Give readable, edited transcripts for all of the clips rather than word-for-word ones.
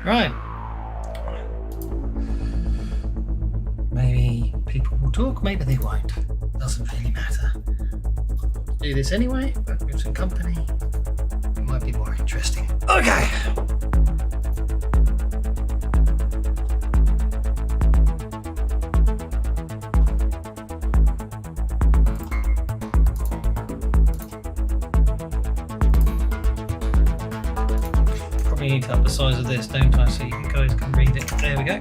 Right. Maybe people will talk, maybe they won't. Doesn't really matter. I'll do this anyway, but with some company, it might be more interesting. Okay. Probably need to up the size of this, don't I, so you guys can read it. There we go.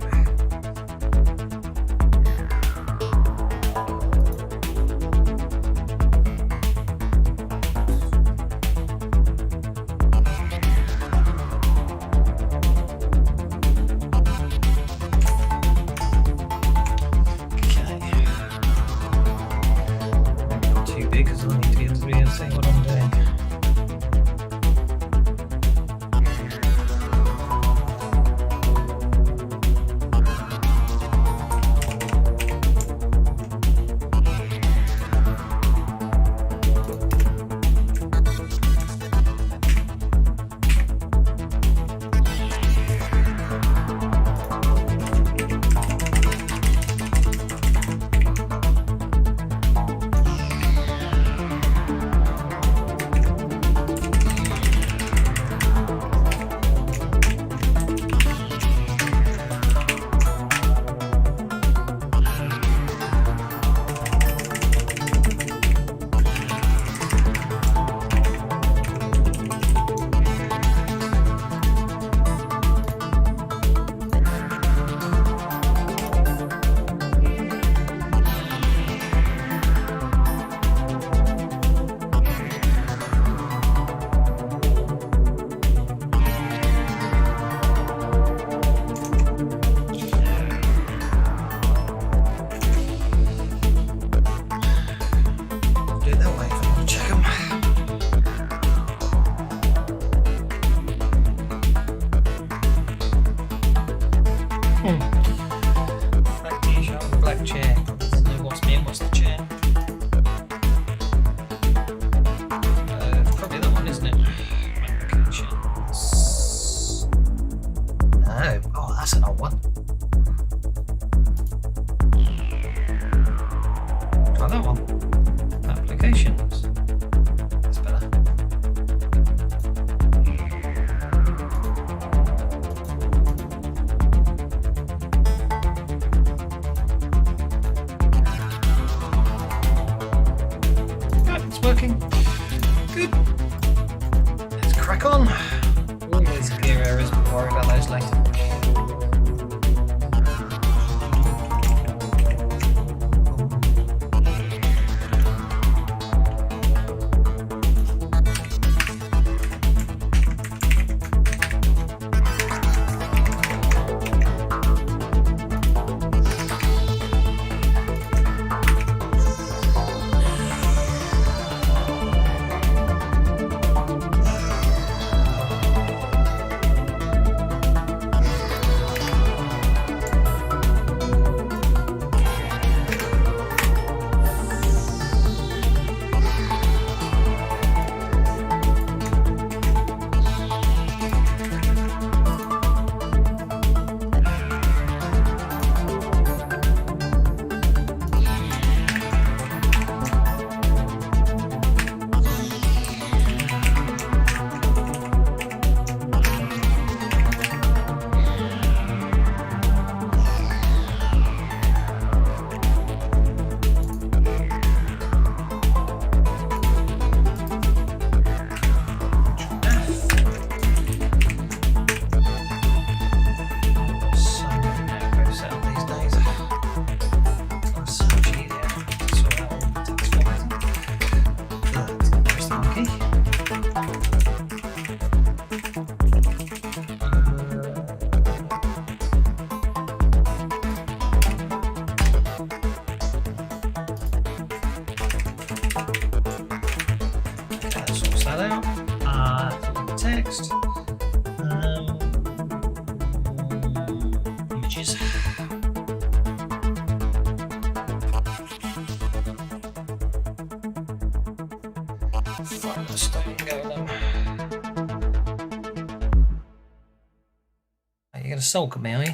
going to sulk at me, are you?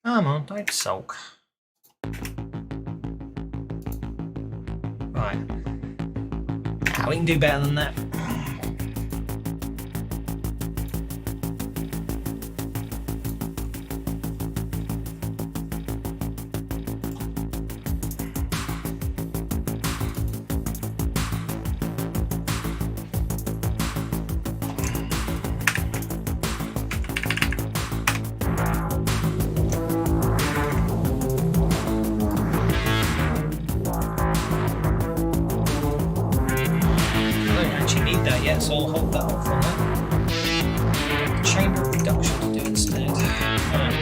Come on, don't sulk. Right. We can do better than that. So I'll hold that off on that. Chamber of reduction to do instead. Right.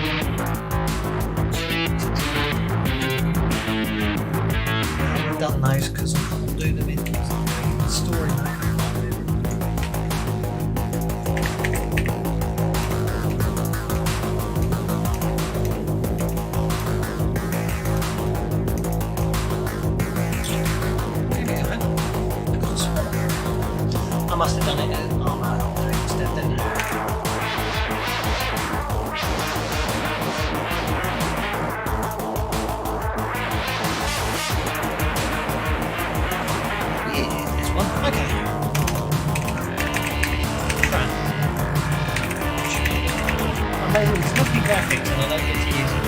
I've done those because I can't do them in the story mode. I must have done it at instead, didn't I? Yeah, this one. Okay. Right. Maybe it's not the graphics and I don't get to use it.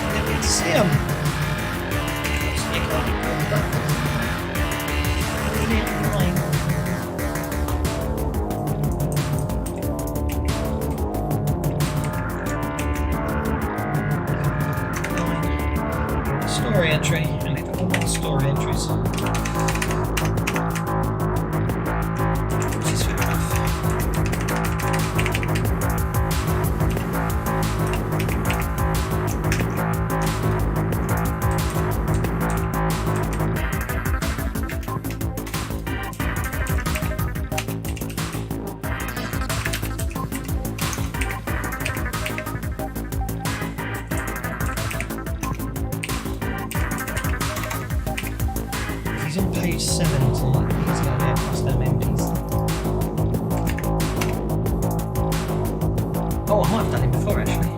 I never get to see them. Story entry, and it's all the story entries. Which is fair enough. On page 7, so he's going to get past them MPs. Oh, I might have done him before actually.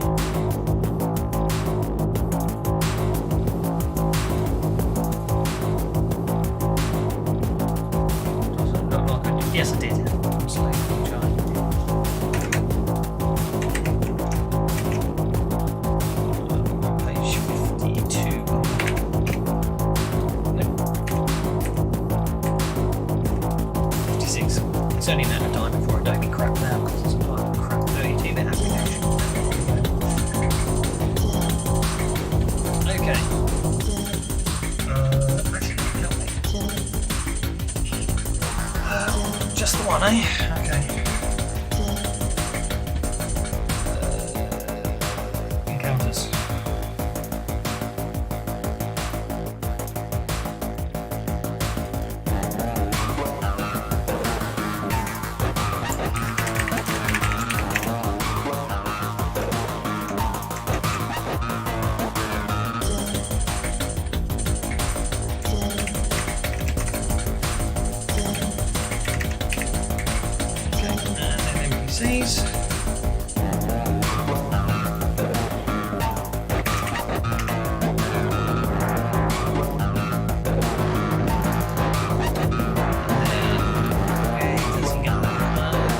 Yes, I did. Page 52. It's only a matter of time before I don't get crap now because it's a crap 32-bit application. Okay. Actually, help me. Just the one, eh? Okay. Encounters. These.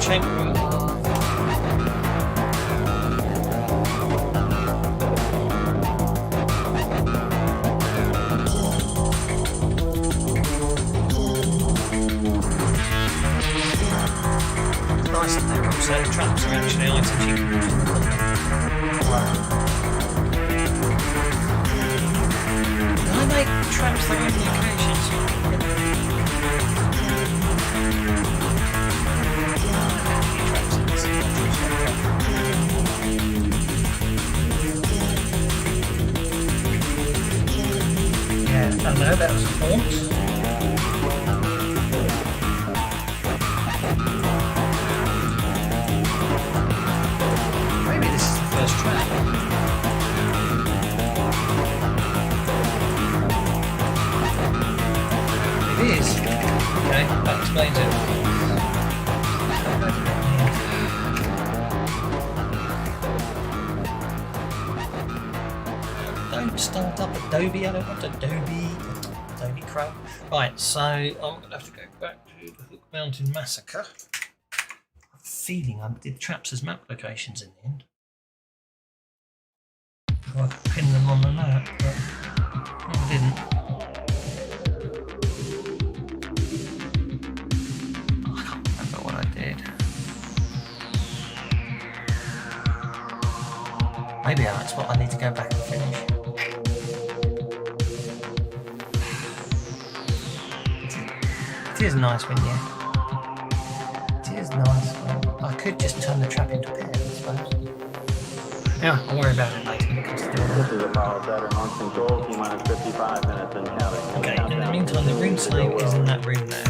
Chamber. Nice that they're also traps are actually items you can use. Can I make traps that have locations? Yeah, I don't know, that was a haunt. It is. Okay, that explains it. Don't start up Adobe. I don't want Adobe crap. Right, so I'm going to have to go back to the Hook Mountain Massacre. I have a feeling I did traps as map locations in the end. I pinned them on the map, but no, I didn't. I can't remember what I did. Maybe that's what I need to go back and finish. It is nice when you... It is nice. I could just turn the trap into a pit, I suppose. Yeah, I'll worry about it later when it comes to doing This is Apollo Saturn on control, T-minus 55 minutes and counting. Okay, in the meantime, the rune slave is in that room there.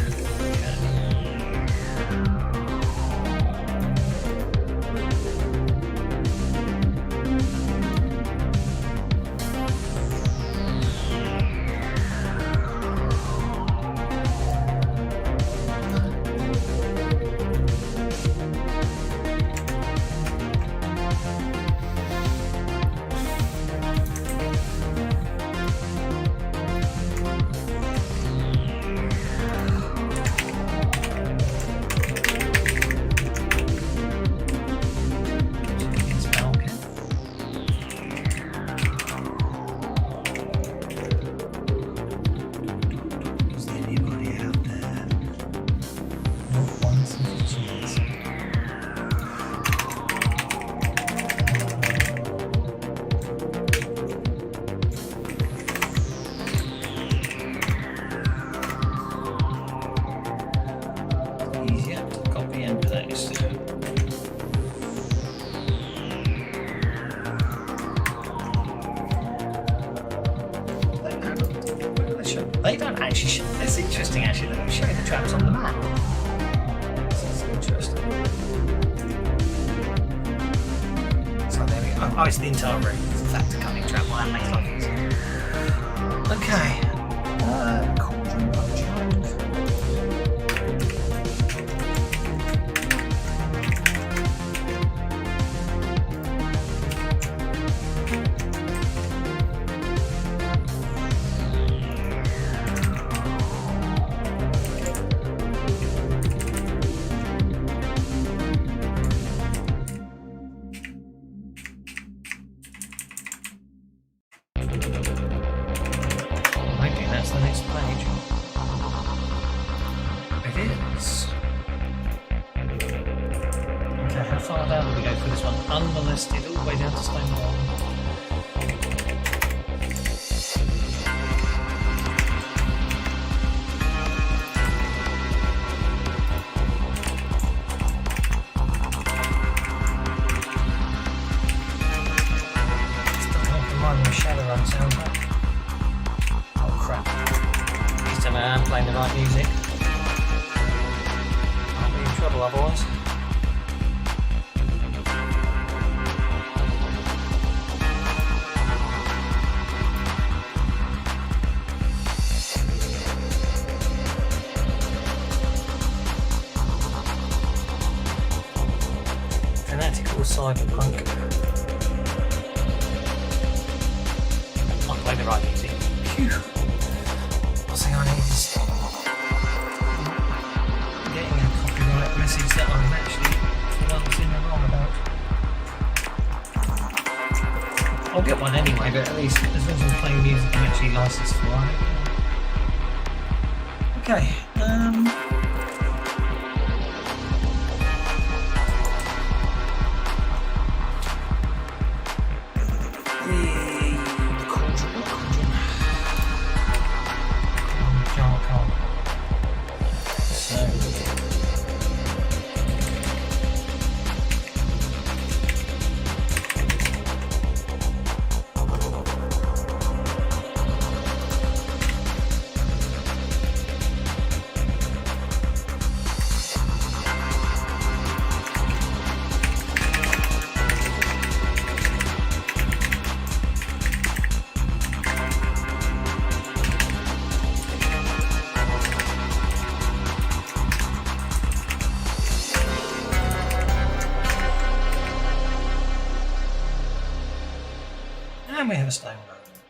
They don't actually show, it's interesting actually, they don't show the traps on the map. This is interesting. So there we go. Oh, it's the entire room. It's a factor cutting trap. Well, that makes life easier. Okay. Cauldron of Junk. The next page. It is. Okay, how far down do we go for this one? Unmolested, all the way down to Stone Wall. Still can't remind me what Shadowrun sounds like. I'm playing the right music. I'll be in trouble otherwise. Fanatical Cyberpunk. I'll play the right music. Phew. Last thing I need is getting a copyright message that I'm actually once in the wrong about. I'll get one anyway, but at least as long as I'm playing music I'm actually licensed for it. Okay,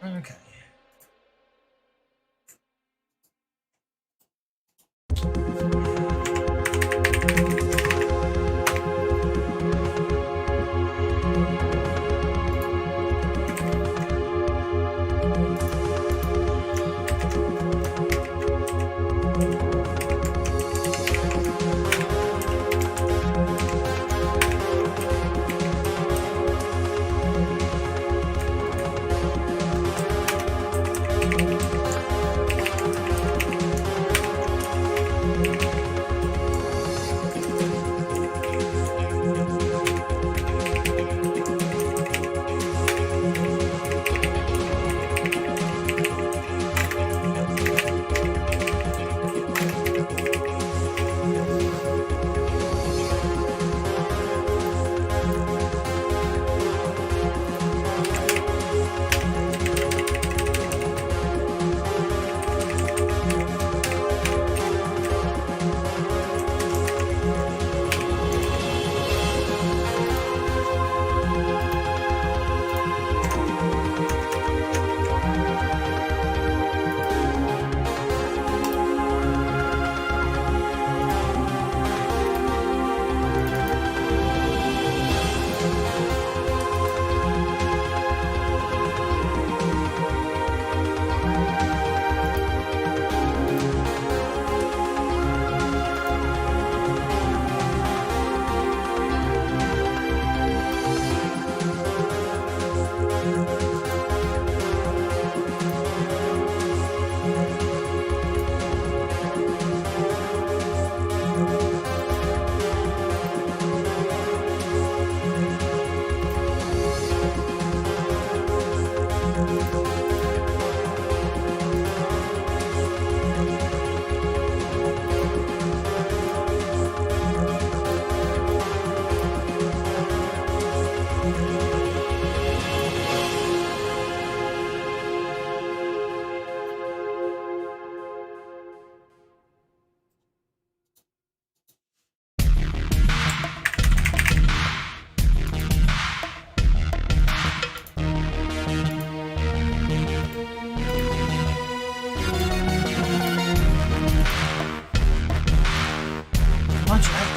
Okay.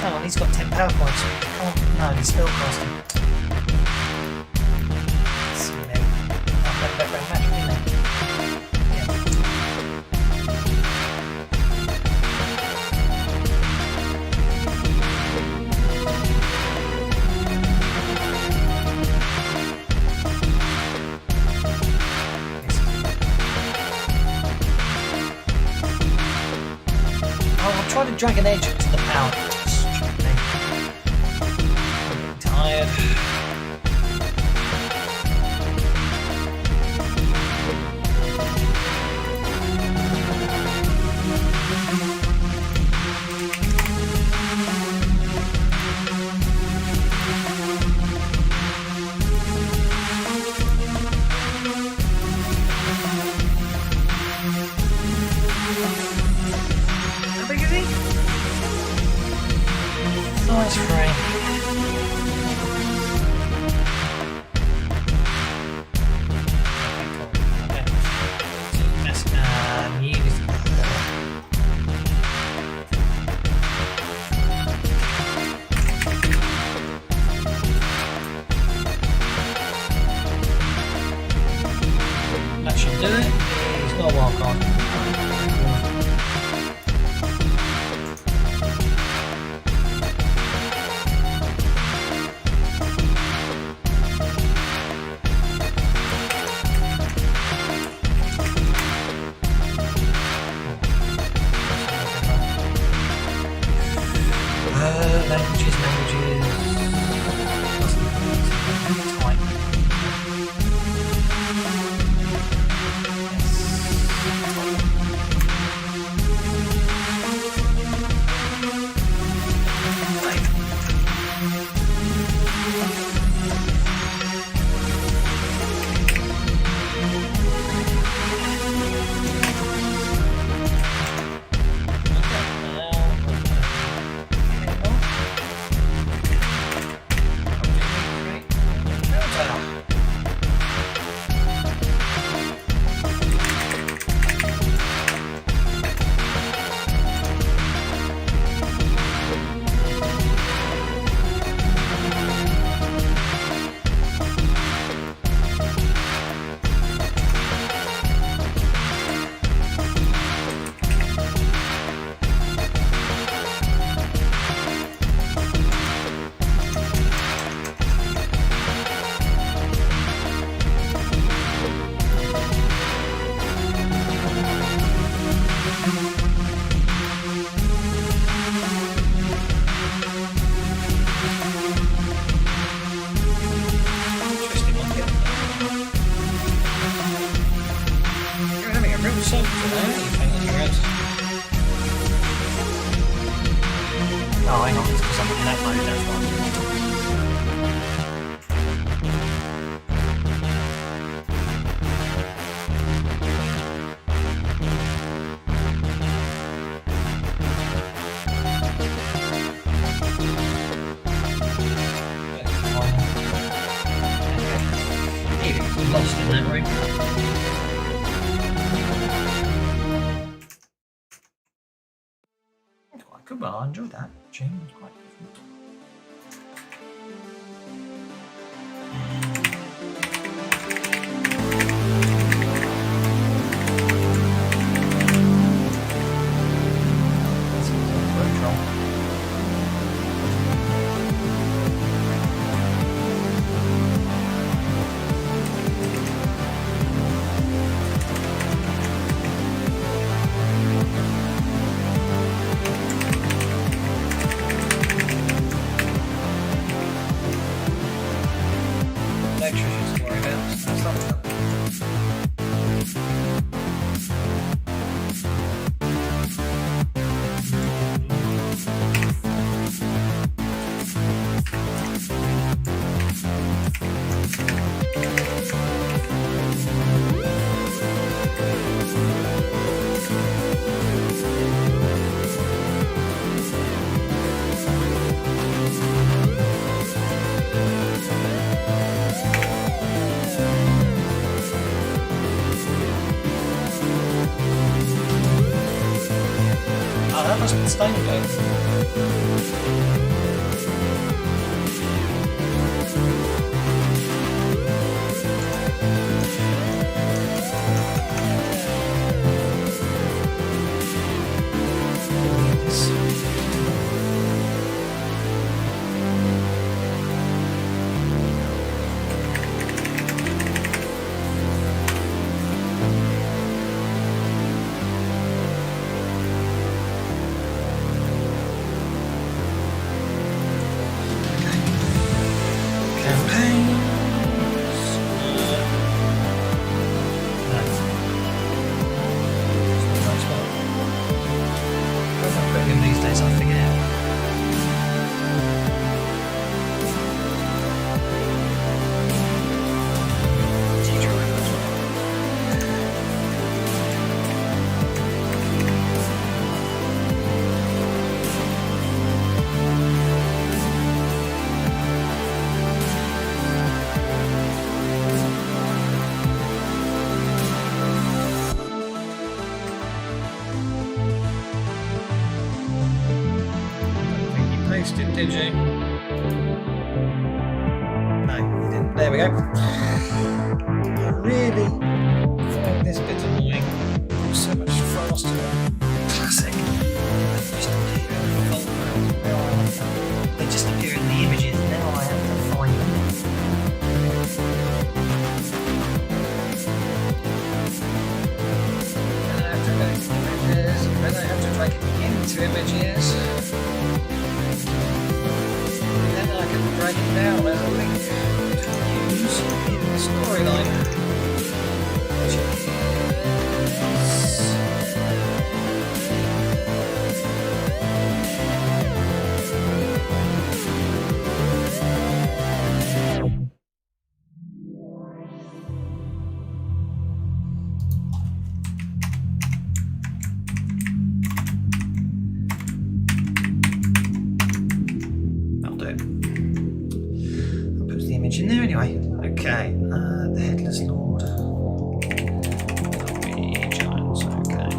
Come on, he's got 10 power points. Oh, no, he's spellcasting. See, no. I'll go back around match, didn't he? I'll try to drag an edge into the power. I'm tired. How big is he? Nice frame. That should do it. He's got a wild card. Languages. Type. Yes. Real simple today, you think on your head? Oh, hang on, it's because I'm in that mode, that's why. Lost in that room. Quite good, but I enjoyed that. Gene was quite different. That's a work troll. That must be staying did you? No, you didn't. There we go. I really find this bit annoying. It's so much faster than classic. They just appear in the folder. They just appear in the images. Now I have to find them. Then I have to go to images. Then I have to drag it into images. I can break it down as a link to use in the storyline. That'll do it. In there anyway. Okay, the Headless Lord. Giants, okay.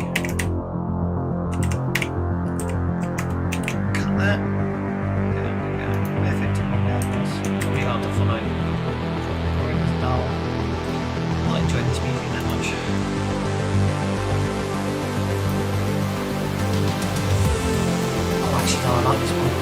Cut that. There we go. Method to madness. Probably hard to follow. Probably was dull. I'm not enjoying this music that much. Oh, actually, no, I like this one.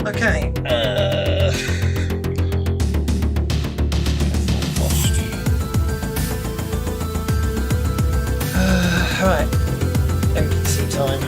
Okay. Lost. Right. NPC time.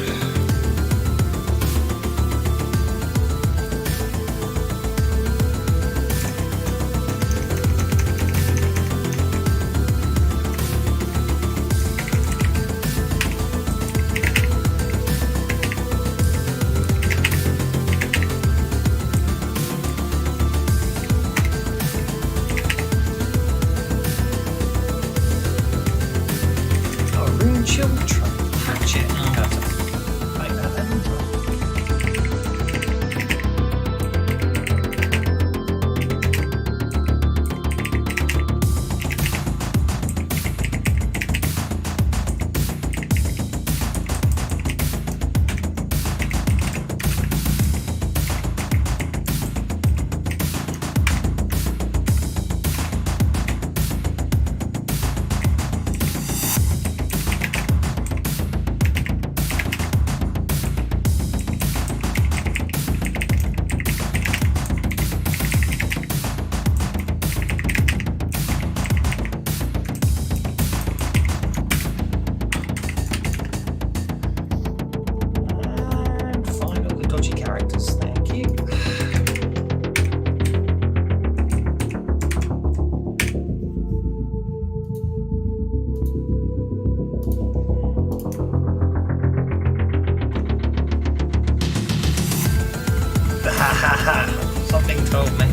Something told me.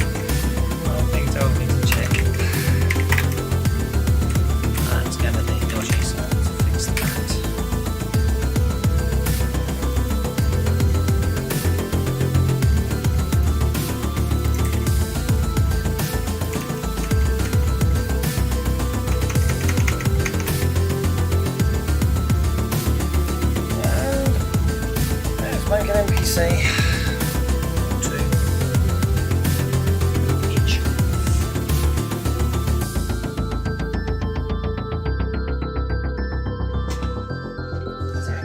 Something told me to check. That's gonna be dodgy, so I need to fix that. And let's make an NPC.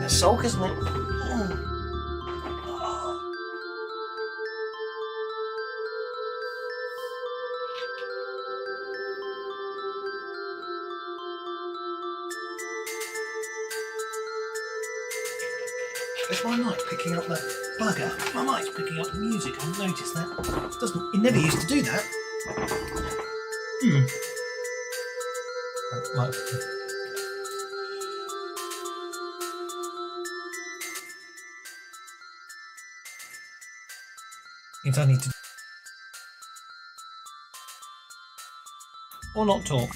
Sulk, isn't it? Is my mic picking up the bugger? My mic's picking up the music. I've noticed that. It never used to do that. Right. Means I need to or not talk.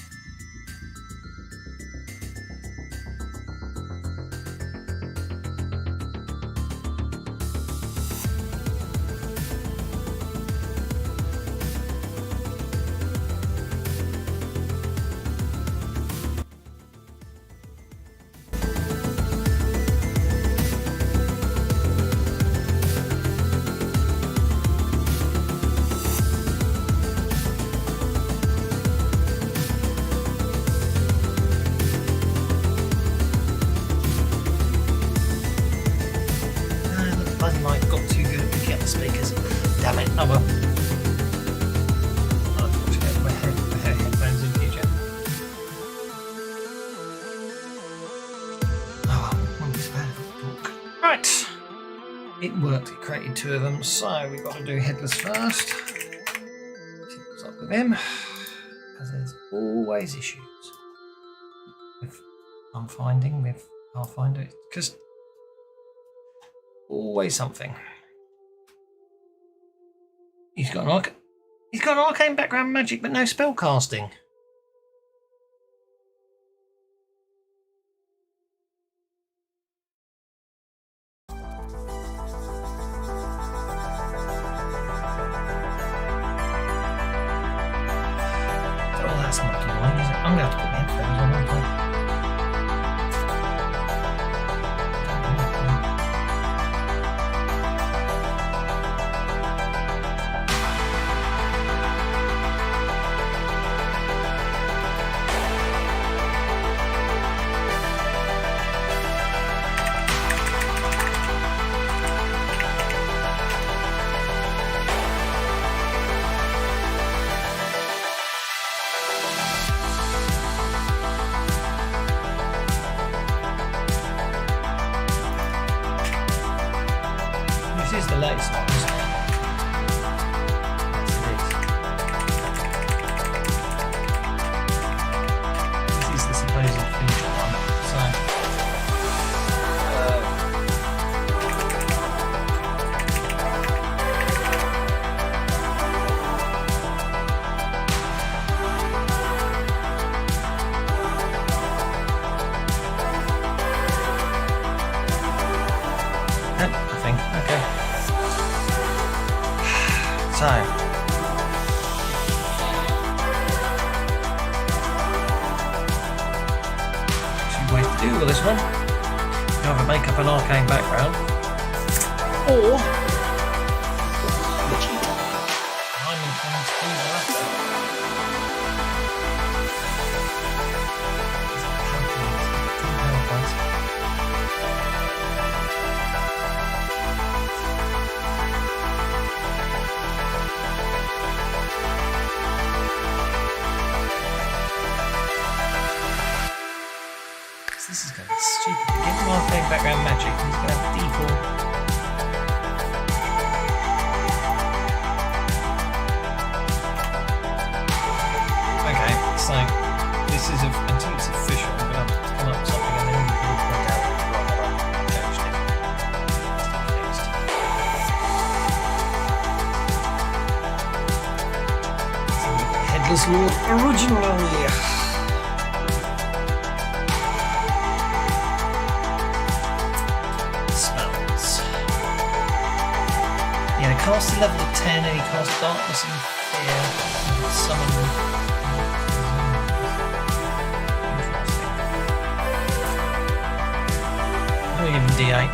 Speakers. Damn it. Oh well. I'll have to get my headphones in future. Oh well, won't be so bad if I talk. Right. It worked. It created two of them, so we've got to do Headless first. See what's up with him. Because there's always issues with I'm finding with Pathfinder. Because always something. He's got an arcane background magic, but no spell casting. That's not annoying, is it? I'm going to have to put my headphones on, aren't I? No, it's not. It's not. Yes, it is. This is the supposed finished one. So. Okay. So, two ways to do with this one. You either make up an arcane background, or I'm inclined to do the latter. This is going to be stupid. Give him arcane background magic. He's going to have default. Okay, so this is until it's official. I'm going to have to come up with something and then we'll point out what's wrong that I've changed it. So Headless Lord originally. Cast a level of 10 and he casts Darkness and Fear and summon. Interesting. I'm going to give him D8.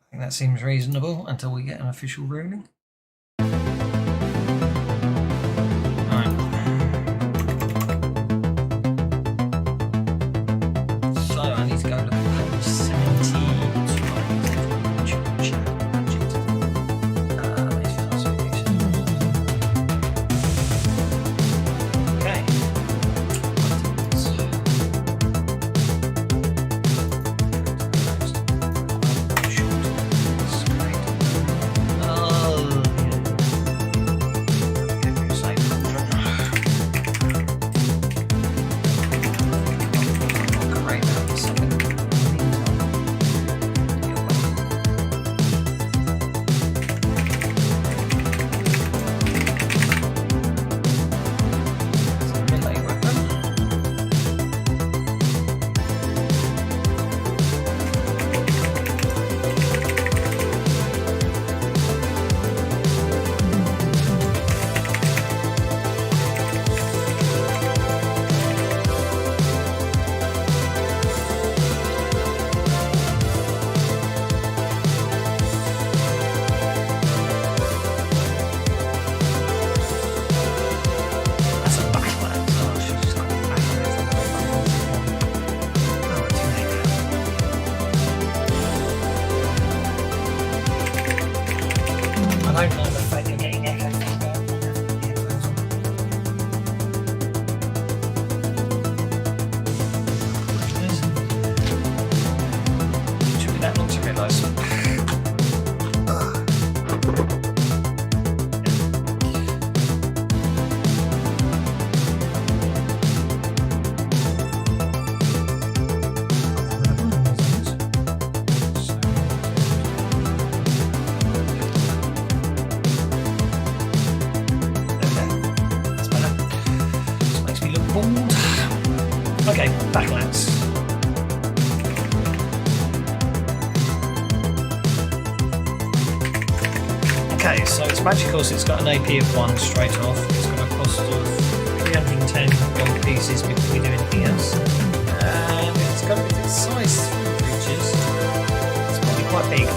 I think that seems reasonable until we get an official ruling. I don't like the fact you're getting echoes. Took me that long to realise. Okay, Backlands. Okay, so it's magical, so it's got an AP of 1 straight off. It's got a cost of 310 gold pieces before we do anything else. And it's got a size 3 creatures. It's probably quite big.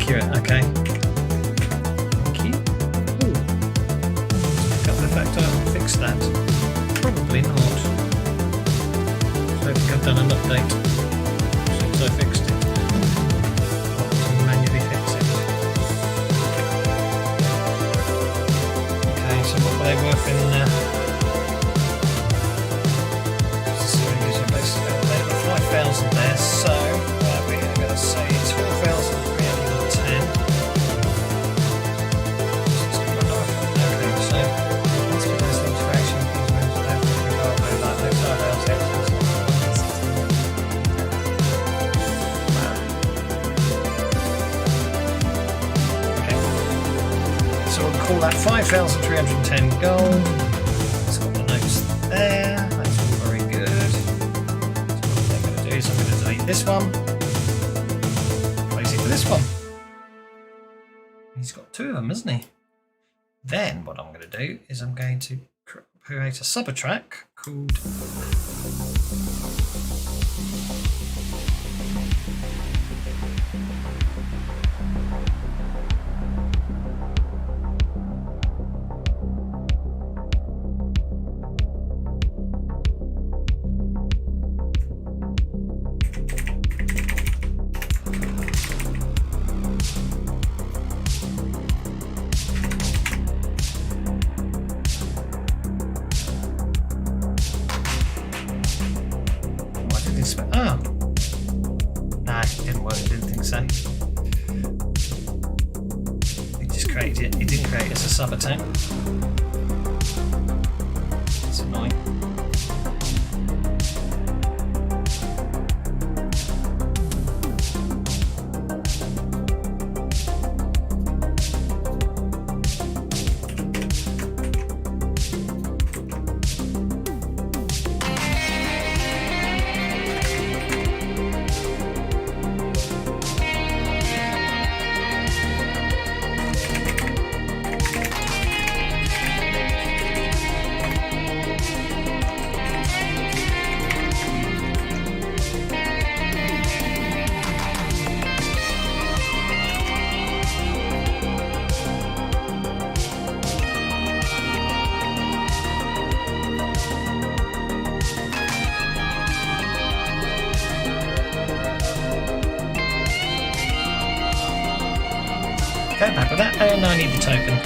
accurate. Okay. Thank you. Ooh. Got the fact I've fixed that. Probably not. I don't think I've done an update since I fixed it. I'll have to manually fix it. Okay, so what were they worth in there? Basically 5,000 there, so we're going to say it's 4,310. Okay, so let's put this interaction. Okay, so we'll call that 5,310 gold. It's got the notes there. That's all very good. So I'm going to delete this one, replace it with this one. He's got two of them, hasn't he? Then what I'm going to do is I'm going to create a sub-track called it didn't create it as a sub attack. It's annoying. Go back with that, and I need the token.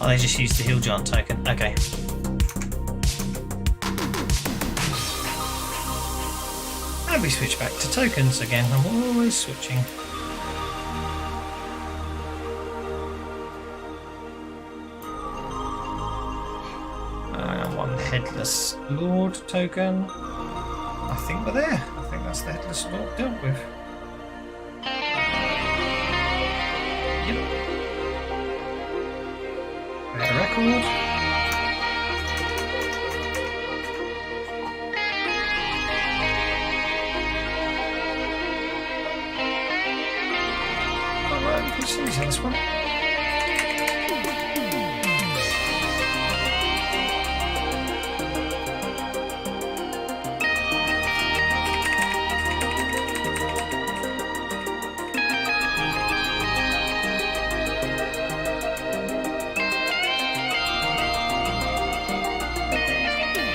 Oh, they just used the Hill Giant token. Okay. And we switch back to tokens again. I'm always switching. One Headless Lord token. I think we're there. I think that's the Headless Lord dealt with. A record. Alright, you can see this one.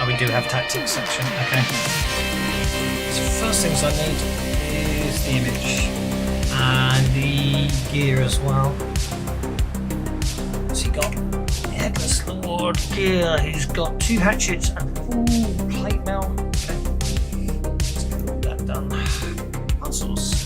We do have tactics section, okay. So first things I need is the image and the gear as well. So you got Headless Lord gear, he's got 2 hatchets and full plate mount. Okay. Let's get all that done. Puzzles.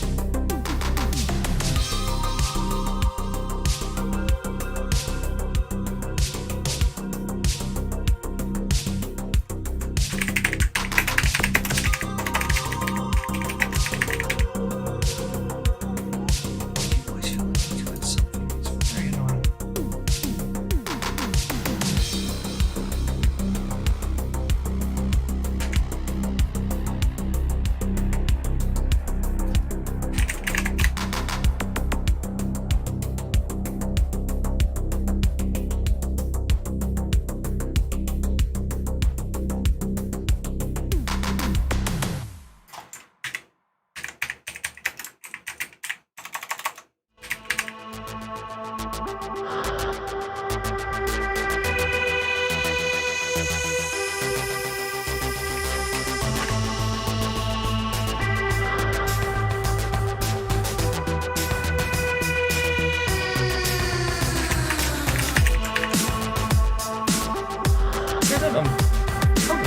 problem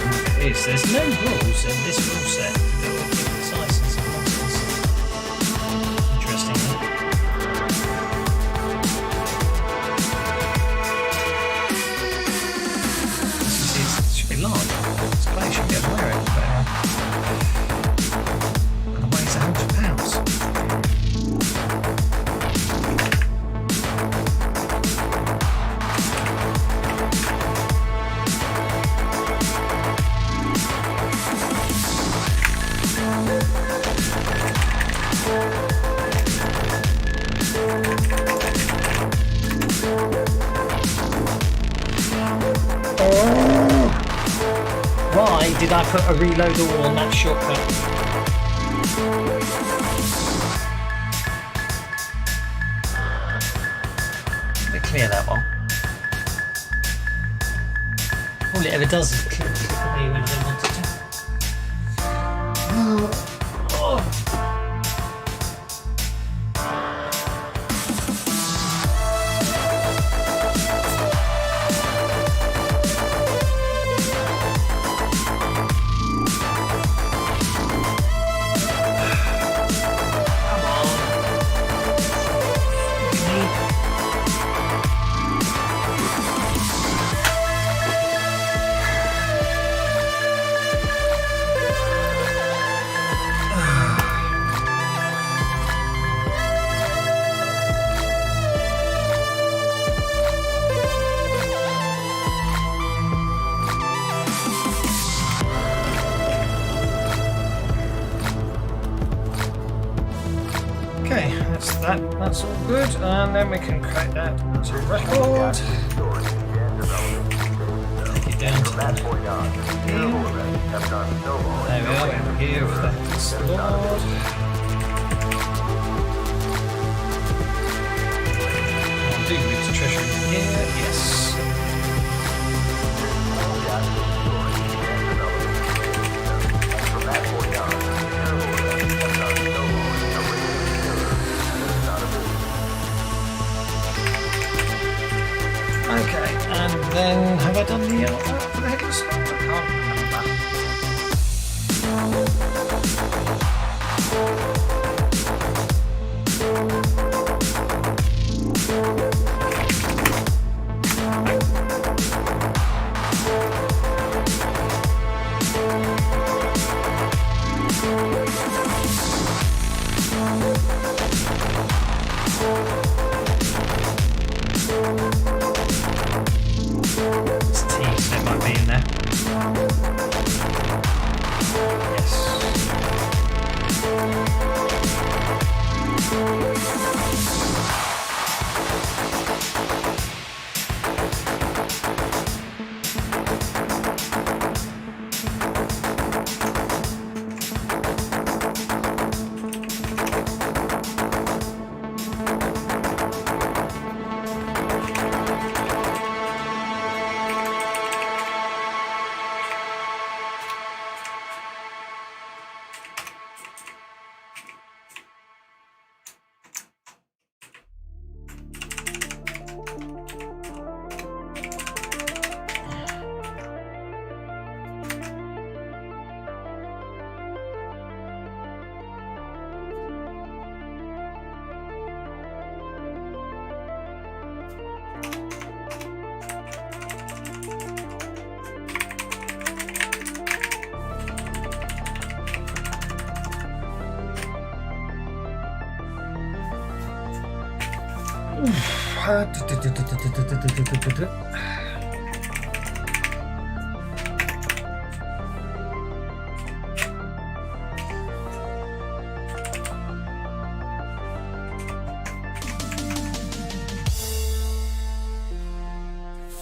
with it is there's no rules in this rule set that will give the sizes of monsters. Interesting, huh? It should be large. This place should be able to wear it, but it weighs £100. Why did I put a reload all on that shortcut? Let me clear that one. All it ever does is click me when I don't want it to. That's all good, and then we can create that as a record. Take it down to that here. There we are, over here with that stored. I'll do with the treasure in here, yes. Okay, and then have I done the artwork for the head of the skull? I can't remember.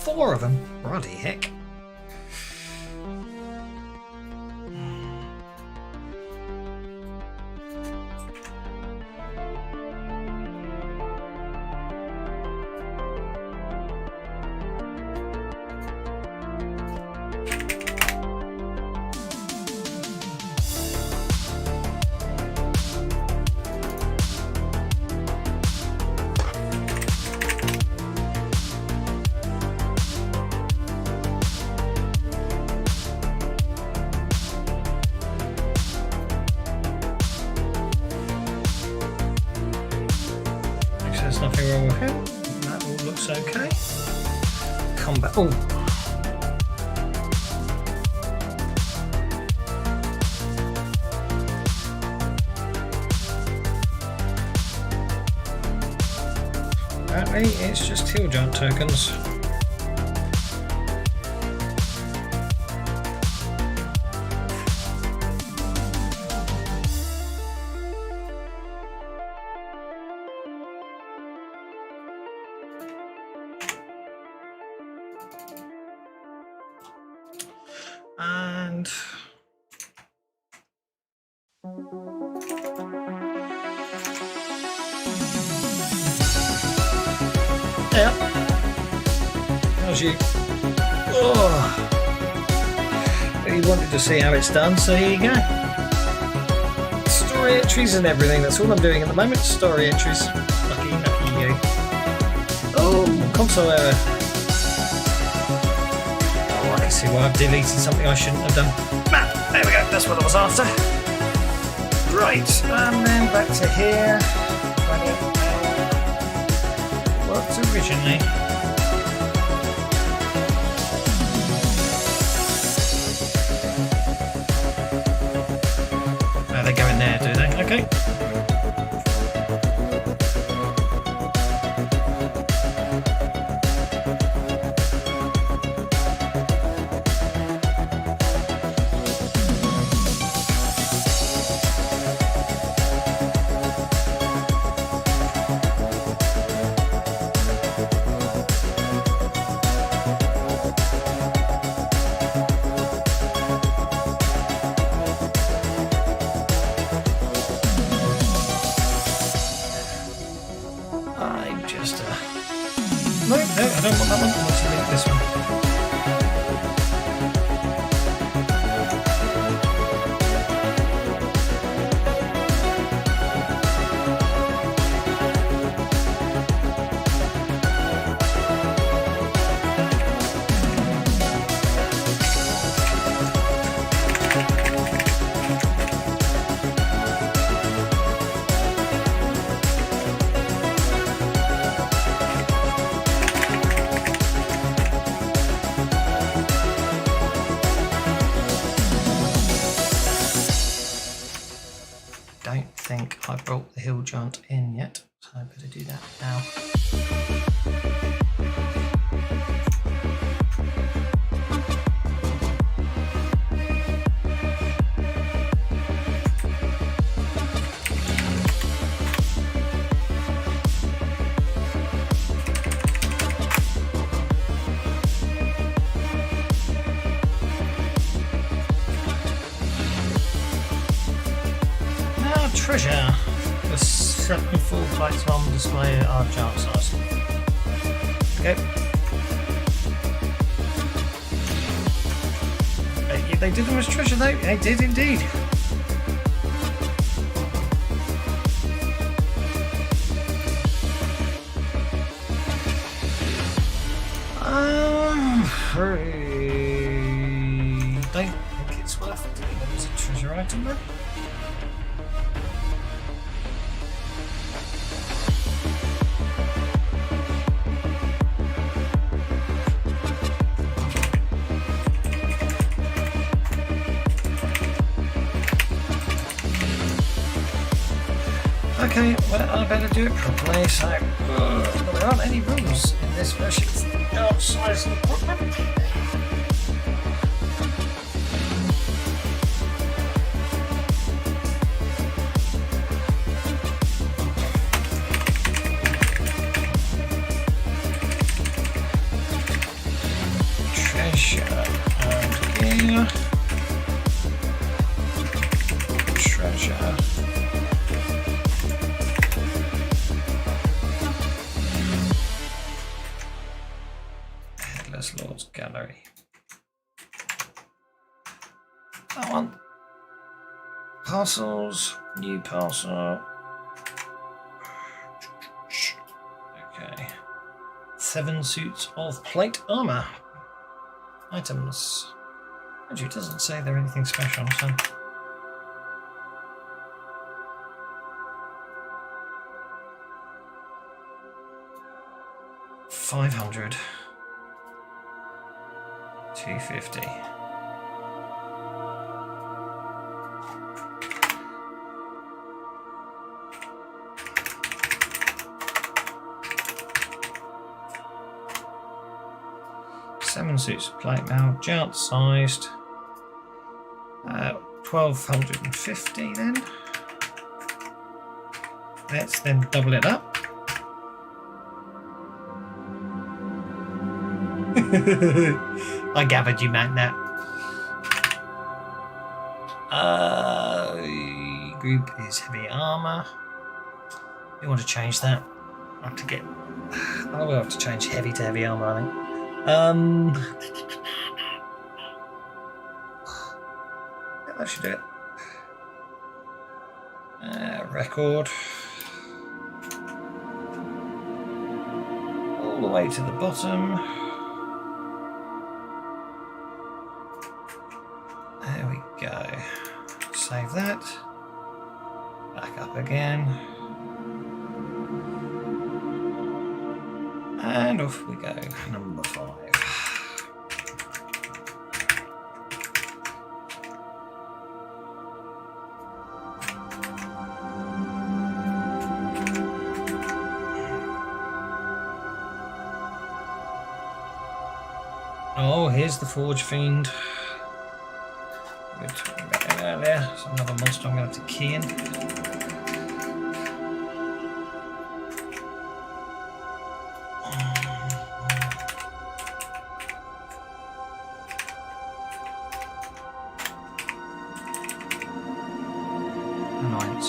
Four of them? Bloody heck. combat. Oh. Apparently, it's just hill giant tokens. And yeah, how's you? Oh, you wanted to see how it's done, so here you go. Story entries and everything. That's all I'm doing at the moment. Story entries. Lucky you. Oh, console error. Oh, I can see why I've deleted something I shouldn't have done. Map! There we go, that's what I was after. Right, and then back to here. Worked originally. Oh, they go in there, do they? Okay. No, I don't want that one. I want to leave this one. Don't think I brought the hill giant in yet, so I better do that now. Treasure. The 7 full plates on display are giant size. Okay. They did them as treasure though. They did indeed. Don't think it's worth doing them as a treasure item then. Okay, well, I better do it properly, so there aren't any rules in this version of size of equipment. Treasure and gear. Treasure. Lord's Gallery. That one. Parcels. New parcel. Okay. 7 suits of plate armor. Items. Actually, it doesn't say they're anything special, so. $500. 250. Seven suits of plate mail, giant sized. 1250 then. Let's then double it up. I gathered you meant that. Group is heavy armor. You want to change that? I have to get. I will have to change heavy to heavy armor, I think. Yeah, that should do it. Record. All the way to the bottom. There we go. Save that. Back up again. And off we go. Number 5. Oh, here's the Forge Fiend. We were talking about him earlier. It's another monster I'm going to have to key in. Alliance.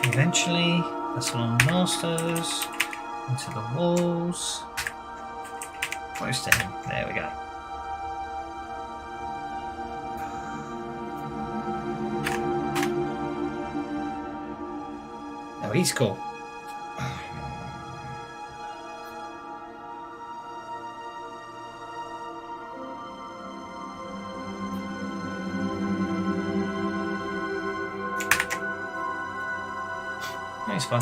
Eventually, Thessalon Masters into the walls. Close to him. There we go. Oh, he's cool. He's fun.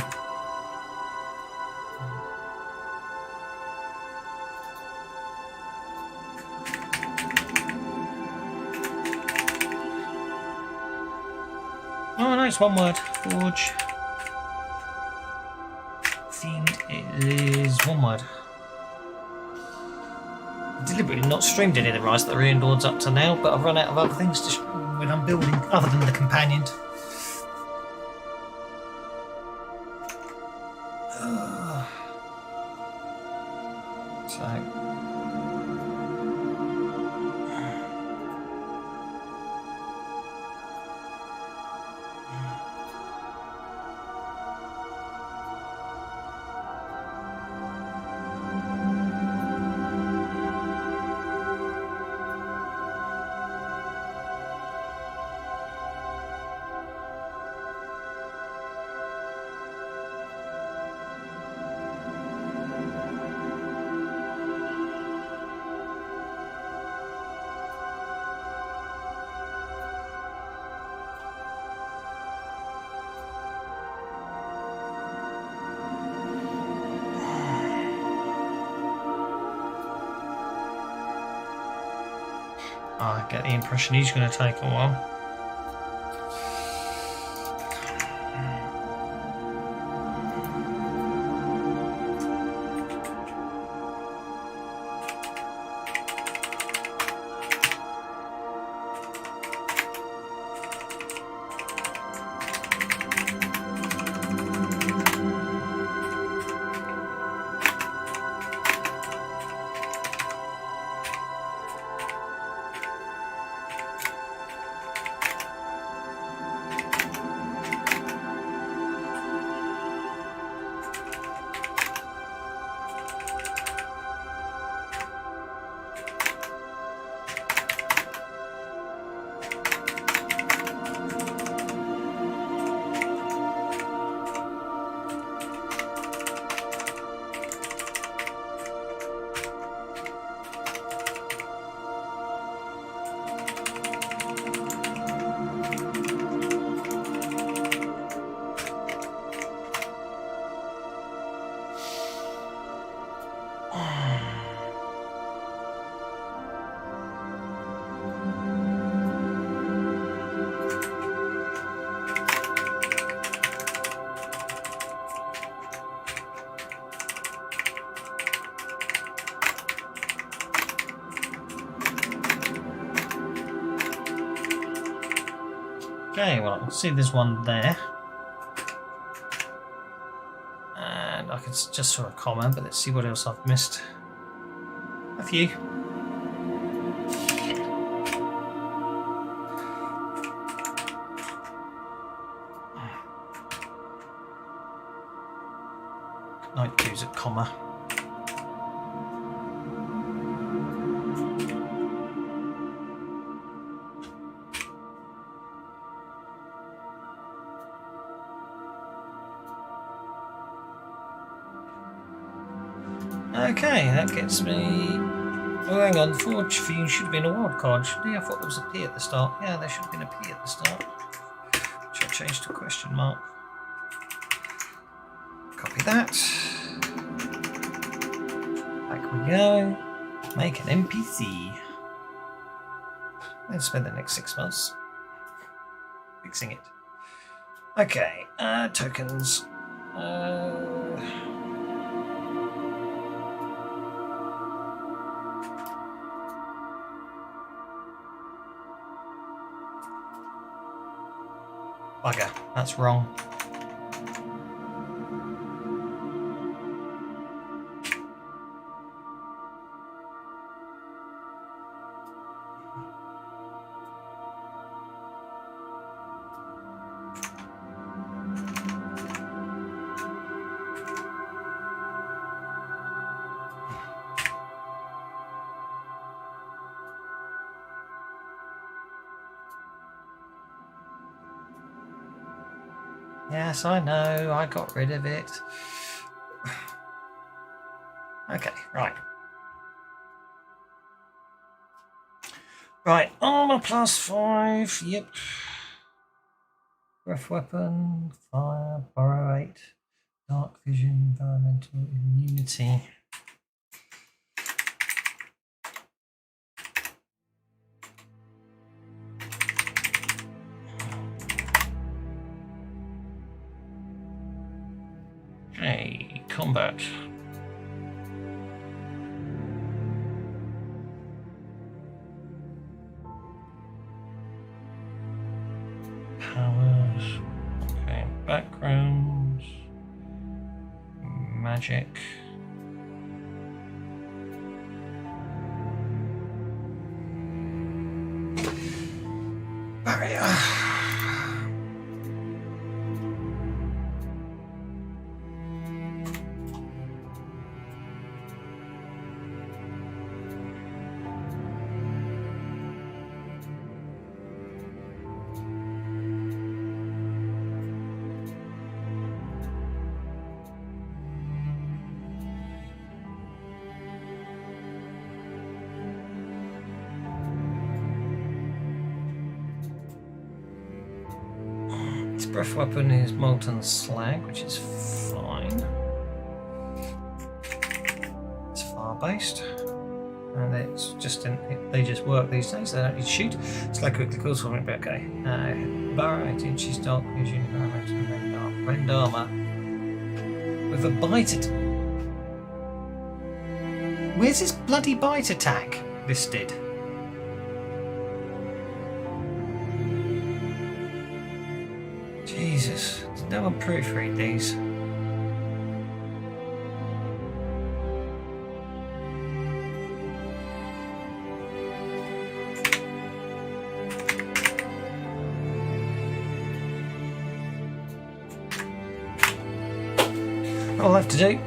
Oh, nice, one word. Forge. Fiend is one word. Deliberately not streamed any of the Rise of the Ruined Lords up to now, but I've run out of other things to stream when I'm building, other than the companion. So. I get the impression he's going to take a while. Okay, well I can see there's one there. And I can just saw a comma, but let's see what else I've missed. A few. Night two's a comma. Okay, that gets me. Oh, hang on. Forge Fiend should have been a wild card, shouldn't he? I thought there was a P at the start. Yeah, there should have been a P at the start. Which I changed to a question mark. Copy that. Back we go. Make an NPC. Let's spend the next 6 months fixing it. Okay, tokens. Bugger, that's wrong. Yes, I know, I got rid of it. Okay, right. Right, armor +5, yep. Breath weapon, fire, burrow 8, dark vision, environmental immunity. Okay, combat. Powers. Okay, backgrounds. Magic. Barrier. Breath weapon is molten slag, which is fine. It's fire based, and it's just they just work these days. They don't need to shoot. It's like quickly calls for it, but okay. Barrow 8 inches, dark vision, environmental, rend armor with a bite. Where's this bloody bite attack listed? Jesus, did no one proofread these? I'll have to do.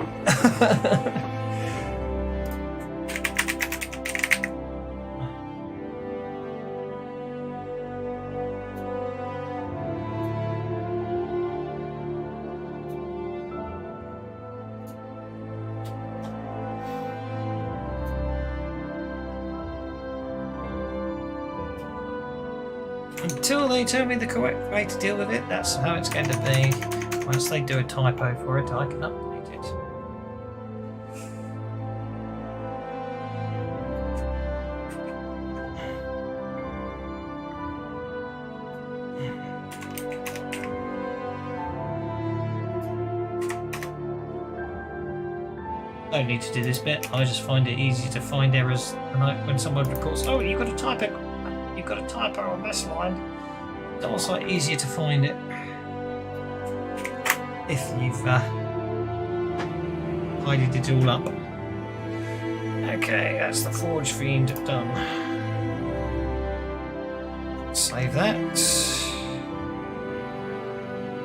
Until they tell me the correct way to deal with it, that's how it's going to be. Once they do a typo for it, I can update it. I don't need to do this bit. I just find it easy to find errors when someone reports, "Oh, you've got a typo. You've got a typo on this line." also easier to find it if you've tidied it all up. Okay, that's the Forge Fiend done. Save that.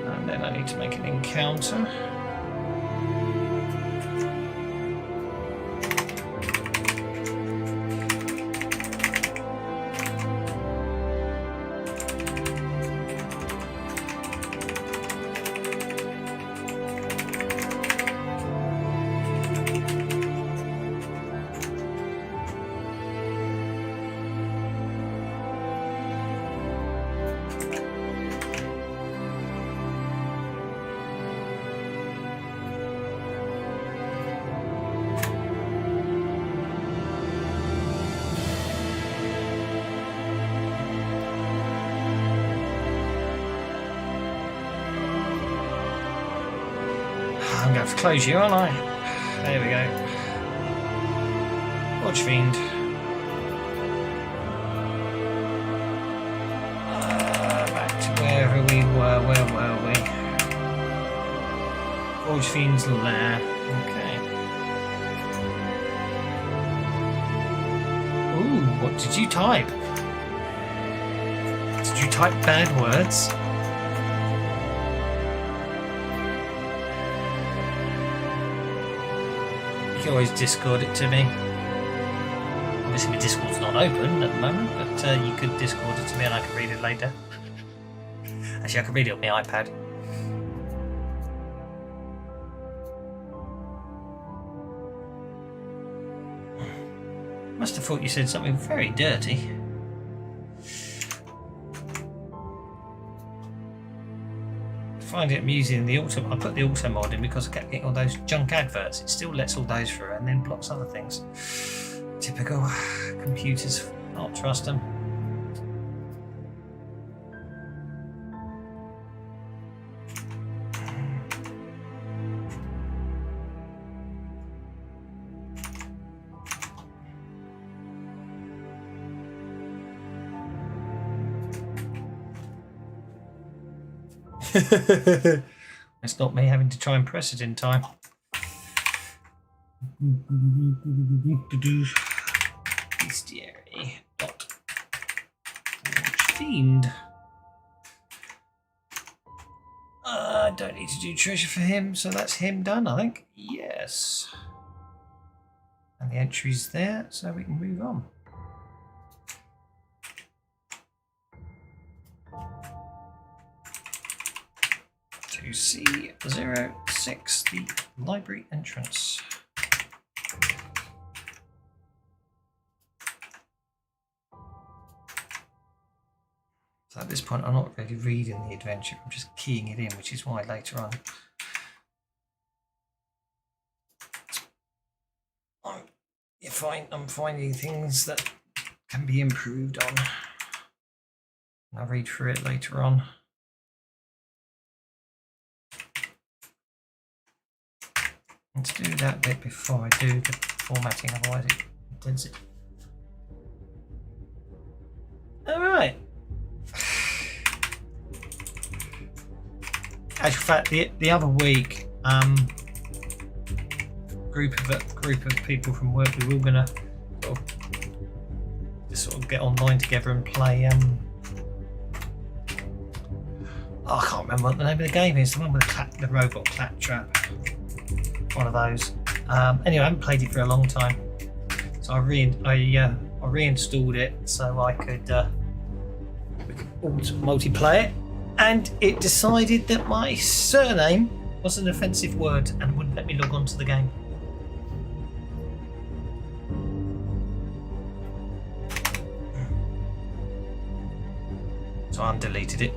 And then I need to make an encounter. I'm going to have to close you, aren't I? There we go. Forge Fiend. Back to wherever we were. Where were we? Forge Fiend's lair. Okay. Ooh, what did you type? Did you type bad words? You can always Discord it to me. Obviously my Discord's not open at the moment, but you could Discord it to me and I can read it later. Actually, I can read it on my iPad. Must have thought you said something very dirty. Find it amusing. I put the auto mod in because I kept getting all those junk adverts. It still lets all those through and then blocks other things. Typical computers. Not trust them. It's not me having to try and press it in time. Bestiary. Fiend. I don't need to do treasure for him, so that's him done, I think. Yes. And the entry's there, so we can move on. To C06, the library entrance. So at this point I'm not really reading the adventure, I'm just keying it in, which is why later on I'm finding things that can be improved on. I'll read through it later on. Let's do that bit before I do the formatting, otherwise it does it. Alright. Actually, in fact, the other week, group of people from work, we were all gonna sort of get online together and play. I can't remember what the name of the game is. The one with the robot claptrap. One of those. Anyway, I haven't played it for a long time, so I reinstalled it so we could multiplayer it, and it decided that my surname was an offensive word and wouldn't let me log on to the game. So I undeleted it.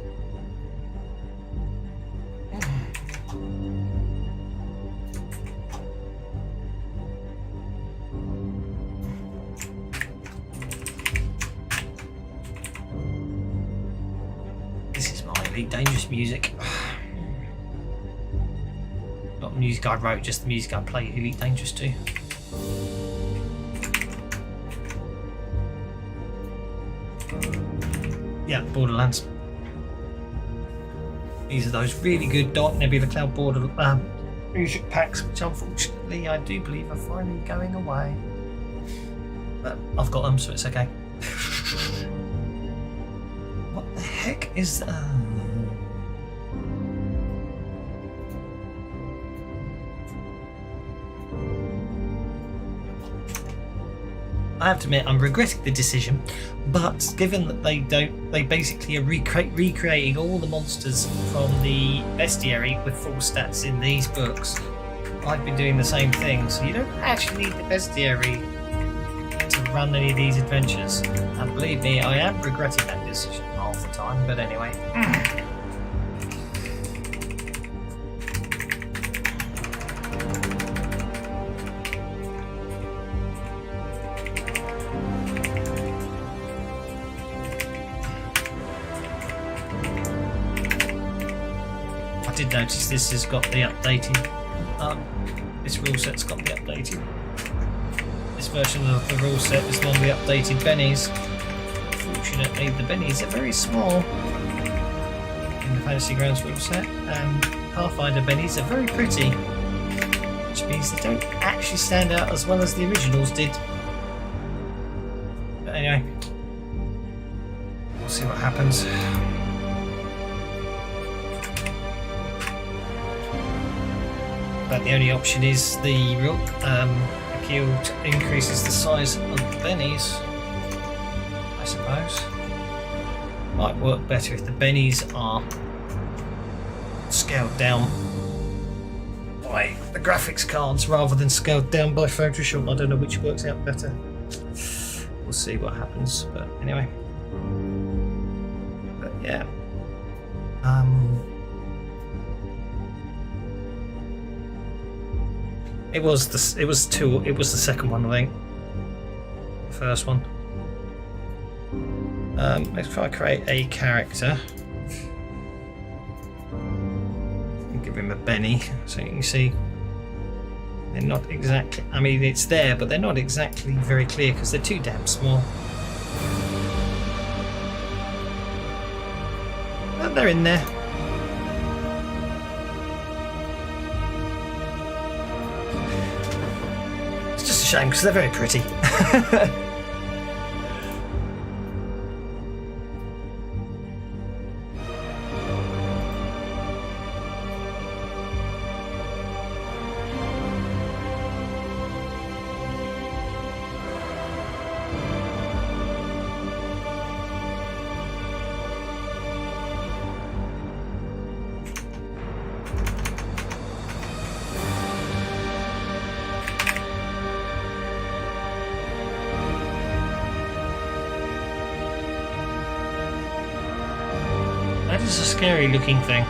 Dangerous music. Not the music I wrote, just the music I play Elite Dangerous to. Yeah, Borderlands. These are those really good Dark Nebula Cloud Border music packs, which unfortunately I do believe are finally going away. But I've got them, so it's okay. What the heck is that? I have to admit, I'm regretting the decision, but given that they basically are recreating all the monsters from the bestiary with full stats in these books. I've been doing the same thing, so you don't actually need the bestiary to run any of these adventures. And believe me, I am regretting that decision half the time, but anyway. I did notice this has got the updated, this rule set's got the updated, this version of the rule set is one of the updated bennies. Fortunately, the bennies are very small in the Fantasy Grounds rule set, and Pathfinder bennies are very pretty, which means they don't actually stand out as well as the originals did. But anyway, we'll see what happens. But the only option is the real guild increases the size of the bennies, I suppose. Might work better if the bennies are scaled down by the graphics cards rather than scaled down by Photoshop. I don't know which works out better. We'll see what happens, but anyway. But yeah. It was the second one, I think. The first one. Let's try to create a character. And give him a Benny, so you can see they're not exactly. I mean, it's there, but they're not exactly very clear because they're too damn small. But they're in there. Shame because they're very pretty. That is a scary looking thing.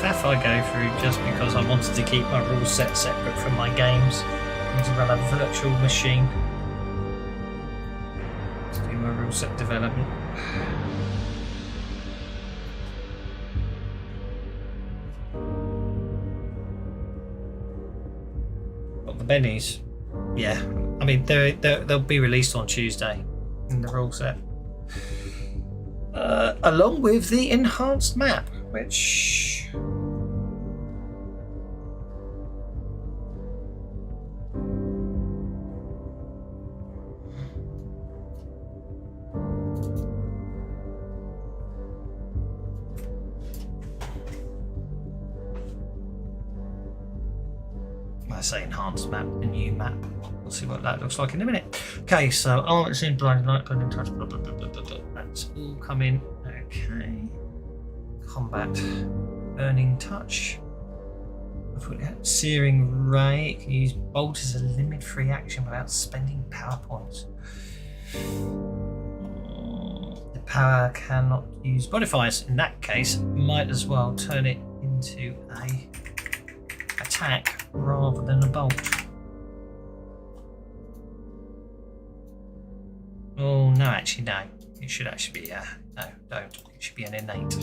Faff I go through just because I wanted to keep my rule set separate from my games and to run a virtual machine to do my rule set development. Bennies, yeah. I mean, they'll be released on Tuesday in the rule set, along with the enhanced map, which I say enhanced map, a new map. We'll see what that looks like in a minute. Okay, so it's in blinding light, blinding touch, blah, blah, blah, blah, blah, blah. That's all coming. Okay. Combat, burning touch. Searing ray. Can use bolt as a limit-free action without spending power points. The power cannot use modifiers. In that case, might as well turn it into a attack rather than a bolt. Oh no, actually no. It should actually be no, don't. It should be an innate.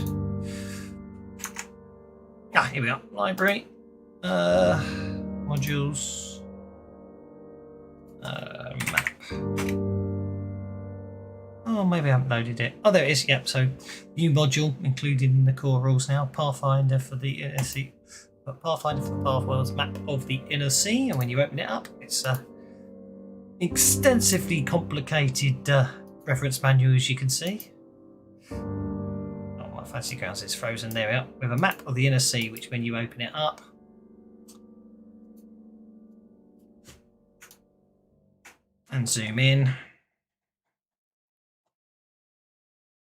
Ah, here we are. Library. Modules. Map. Oh, maybe I haven't loaded it. Oh, there it is. Yep. So, new module included in the core rules now. Pathfinder for the inner sea. Pathfinder for the Path Worlds map of the inner sea. And when you open it up, it's a extensively complicated reference manual, as you can see. Oh, my fancy grounds is frozen. There we are. We have a map of the inner sea, which when you open it up, and zoom in,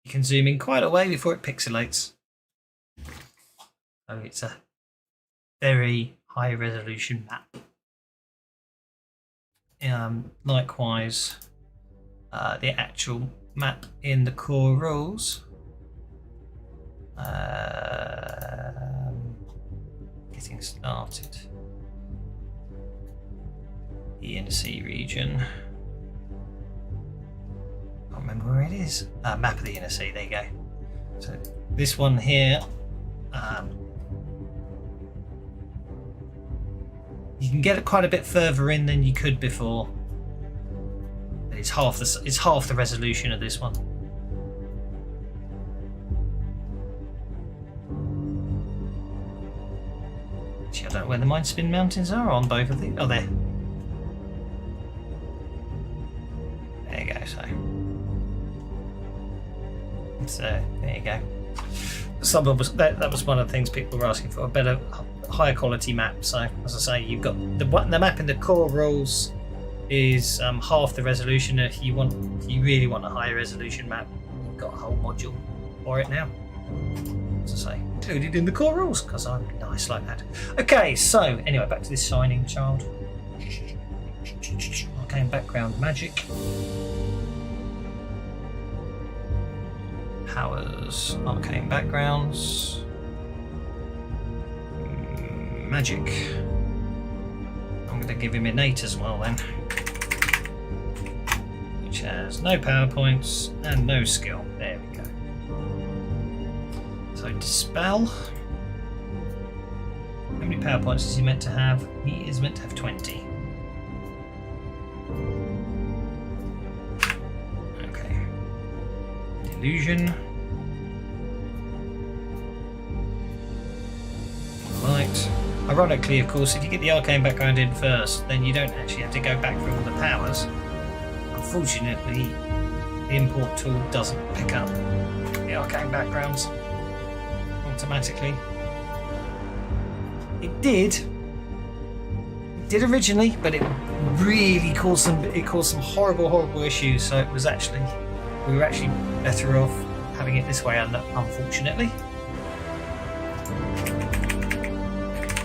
you can zoom in quite a way before it pixelates. So it's a very high resolution map. Likewise, the actual map in the core rules. Getting started. The inner sea region. Can't remember where it is. Map of the inner sea. There you go. So this one here. You can get it quite a bit further in than you could before. It's half the resolution of this one. Actually, I don't know where the Mindspin Mountains are on both of these. Oh, there. There you go. So there you go. That was one of the things people were asking for, a better, higher quality map. So as I say, you've got the map in the core rules is half the resolution. If you really want a higher resolution map, you've got a whole module for it now. As I say, included in the core rules because I'm nice like that. Okay, so anyway, back to this Shining Child. Arcane background magic. Powers, arcane backgrounds, magic. I'm going to give him innate as well then, which has no power points and no skill. There we go. So dispel. How many power points is he meant to have? He is meant to have 20. Okay. Delusion. Light. Ironically, of course, if you get the arcane background in first, then you don't actually have to go back through all the powers. Unfortunately, the import tool doesn't pick up the arcane backgrounds automatically. It did originally, but it really caused some horrible issues. So we were actually better off having it this way, unfortunately.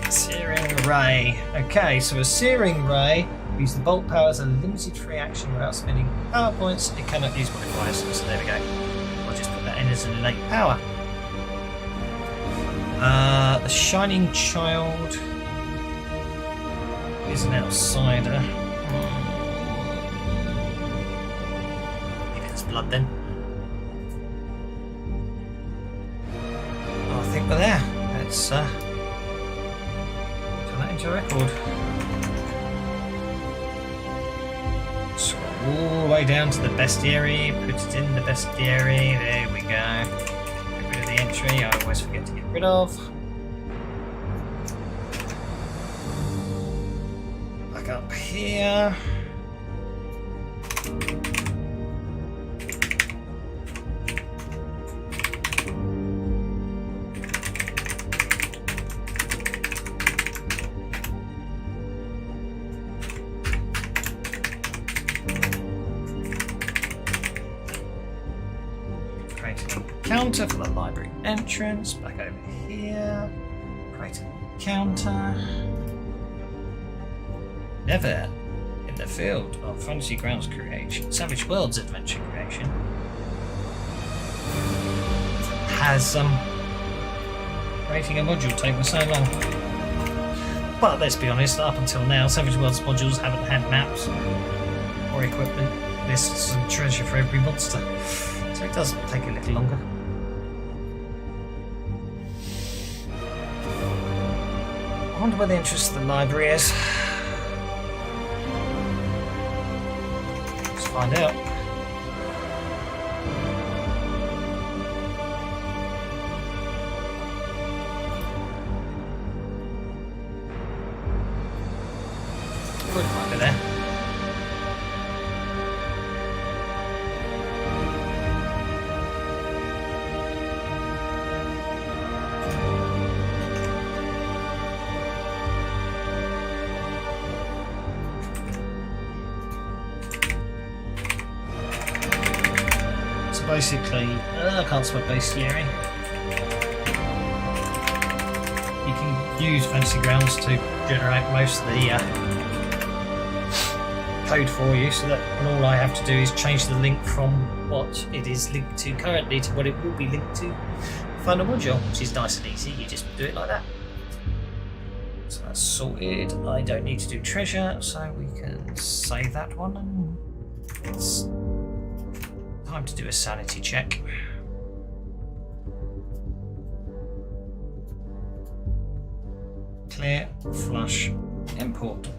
Searing Ray. Okay, so a Searing Ray, use the bolt power as a limited free action without spending power points. It cannot use modifiers, so there we go. I'll just put that in as an innate power. The Shining Child is an outsider. Give it his blood then. I think we're there. Let's put that into a record. Scroll all the way down to the bestiary, put it in the bestiary. There we go. Get rid of the entry I always forget to get rid of. Back up here. Counter for the library entrance. Back over here. Create an encounter. Never in the field of Fantasy Grounds creation, Savage Worlds adventure creation has creating a module taken so long. But let's be honest, up until now, Savage Worlds modules haven't had maps or equipment lists and treasure for every monster. So it does take a little longer. wonder where the entrance to the library is. Let's find out. Thought it might be there. Basically, I can't spell bestiary. You can use Fantasy Grounds to generate most of the code for you, so that all I have to do is change the link from what it is linked to currently to what it will be linked to. Find a module, which is nice and easy. You just do it like that. So that's sorted. I don't need to do treasure, so we can save that one. And it's time to do a sanity check. Clear, flush, import.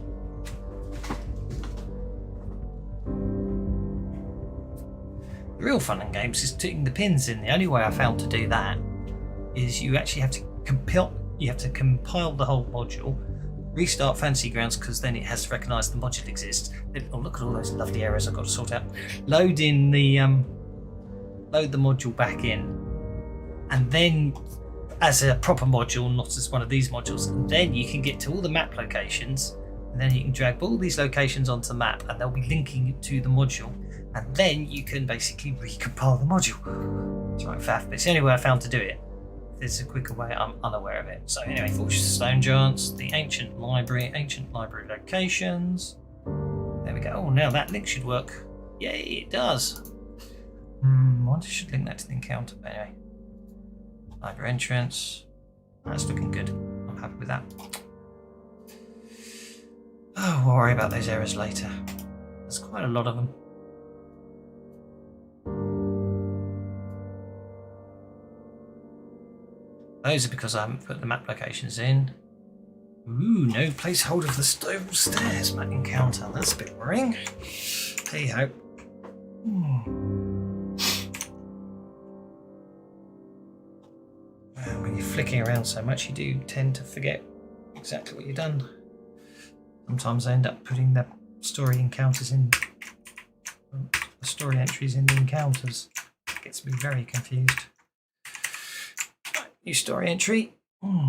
The real fun in games is putting the pins in. The only way I found to do that is you actually have to compile the whole module, restart Fantasy Grounds, because then it has to recognise the module exists. Oh, look at all those lovely errors I've got to sort out. Load the module back in, and then as a proper module, not as one of these modules, and then you can get to all the map locations, and then you can drag all these locations onto the map, and they'll be linking to the module, and then you can basically recompile the module. It's right faff, but it's the only way I found to do it. If there's a quicker way, I'm unaware of it. So anyway, Fortress of Stone Giants, the ancient library locations. There we go. Oh, now that link should work. Yay, it does. I wonder if I should link that to the encounter. But anyway, library entrance. That's looking good. I'm happy with that. Oh, we'll worry about those errors later. There's quite a lot of them. Those are because I haven't put the map locations in. Ooh, no placeholder for the stone stairs map encounter. That's a bit worrying. Hey ho. Well, when you're flicking around so much, you do tend to forget exactly what you've done. Sometimes I end up putting the story encounters in, the story entries in the encounters. It gets me very confused. Right, new story entry. Delete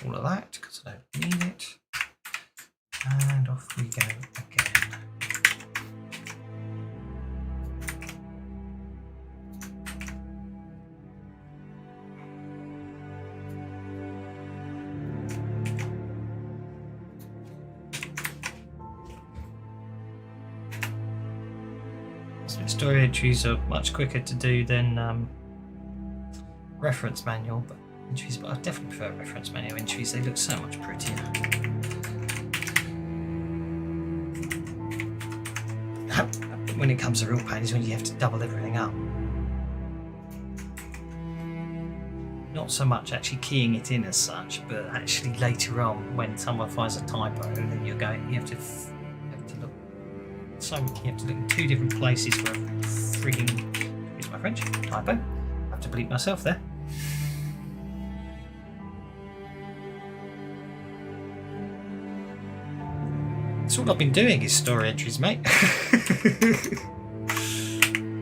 all of that because I don't need it. And off we go again. Story entries are much quicker to do than reference manual, but entries. But I definitely prefer reference manual entries. They look so much prettier. When it comes to real pain is when you have to double everything up. Not so much actually keying it in as such, but actually later on when someone finds a typo, then you're going. You have to look. So you have to look in two different places for a frigging, excuse my French, typo. I have to bleep myself there. That's all I've been doing is story entries, mate.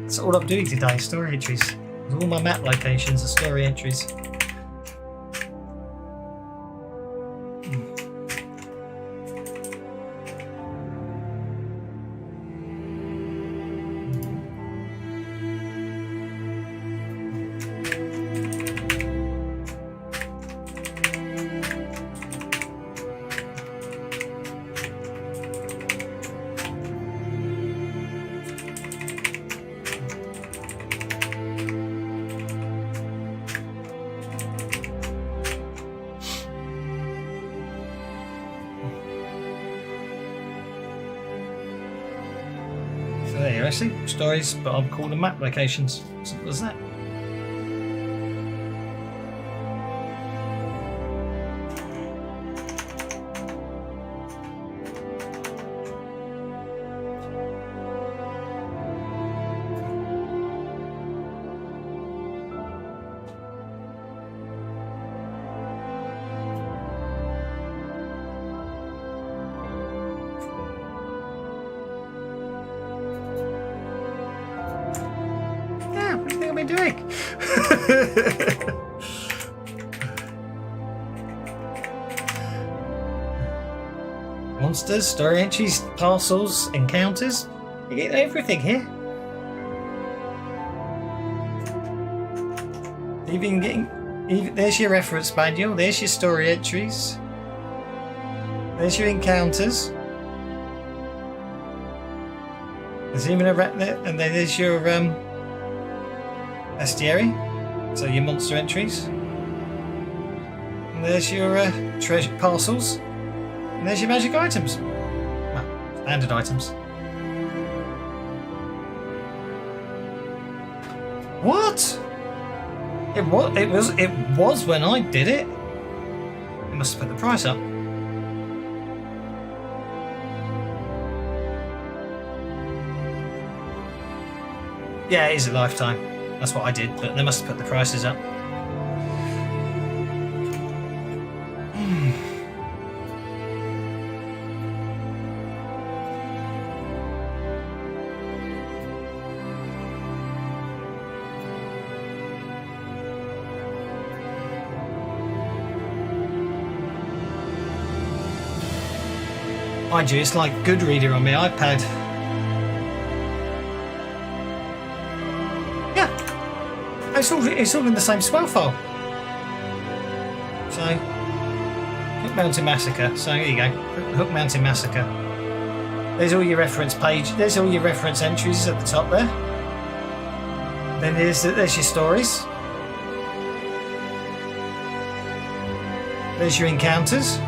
That's all I'm doing today, story entries. All my map locations are story entries. There you go, see, stories, but I'll call them map locations. Simple as that. I doing? Monsters, story entries, parcels, encounters. You get everything here. There's your reference manual, there's your story entries, there's your encounters, there's even a rat there, and then there's your bestiary, so your monster entries, and there's your treasure parcels, and there's your magic items, well, standard items. What? It was when I did it. It must have put the price up. Yeah, it is a lifetime. That's what I did, but they must have put the prices up. Mind you, it's like Goodreader on my iPad. Yeah, it's all in the same swell file. So, Hook Mountain Massacre. So here you go, Hook Mountain Massacre. There's all your reference page. There's all your reference entries at the top there. Then there's your stories. There's your encounters.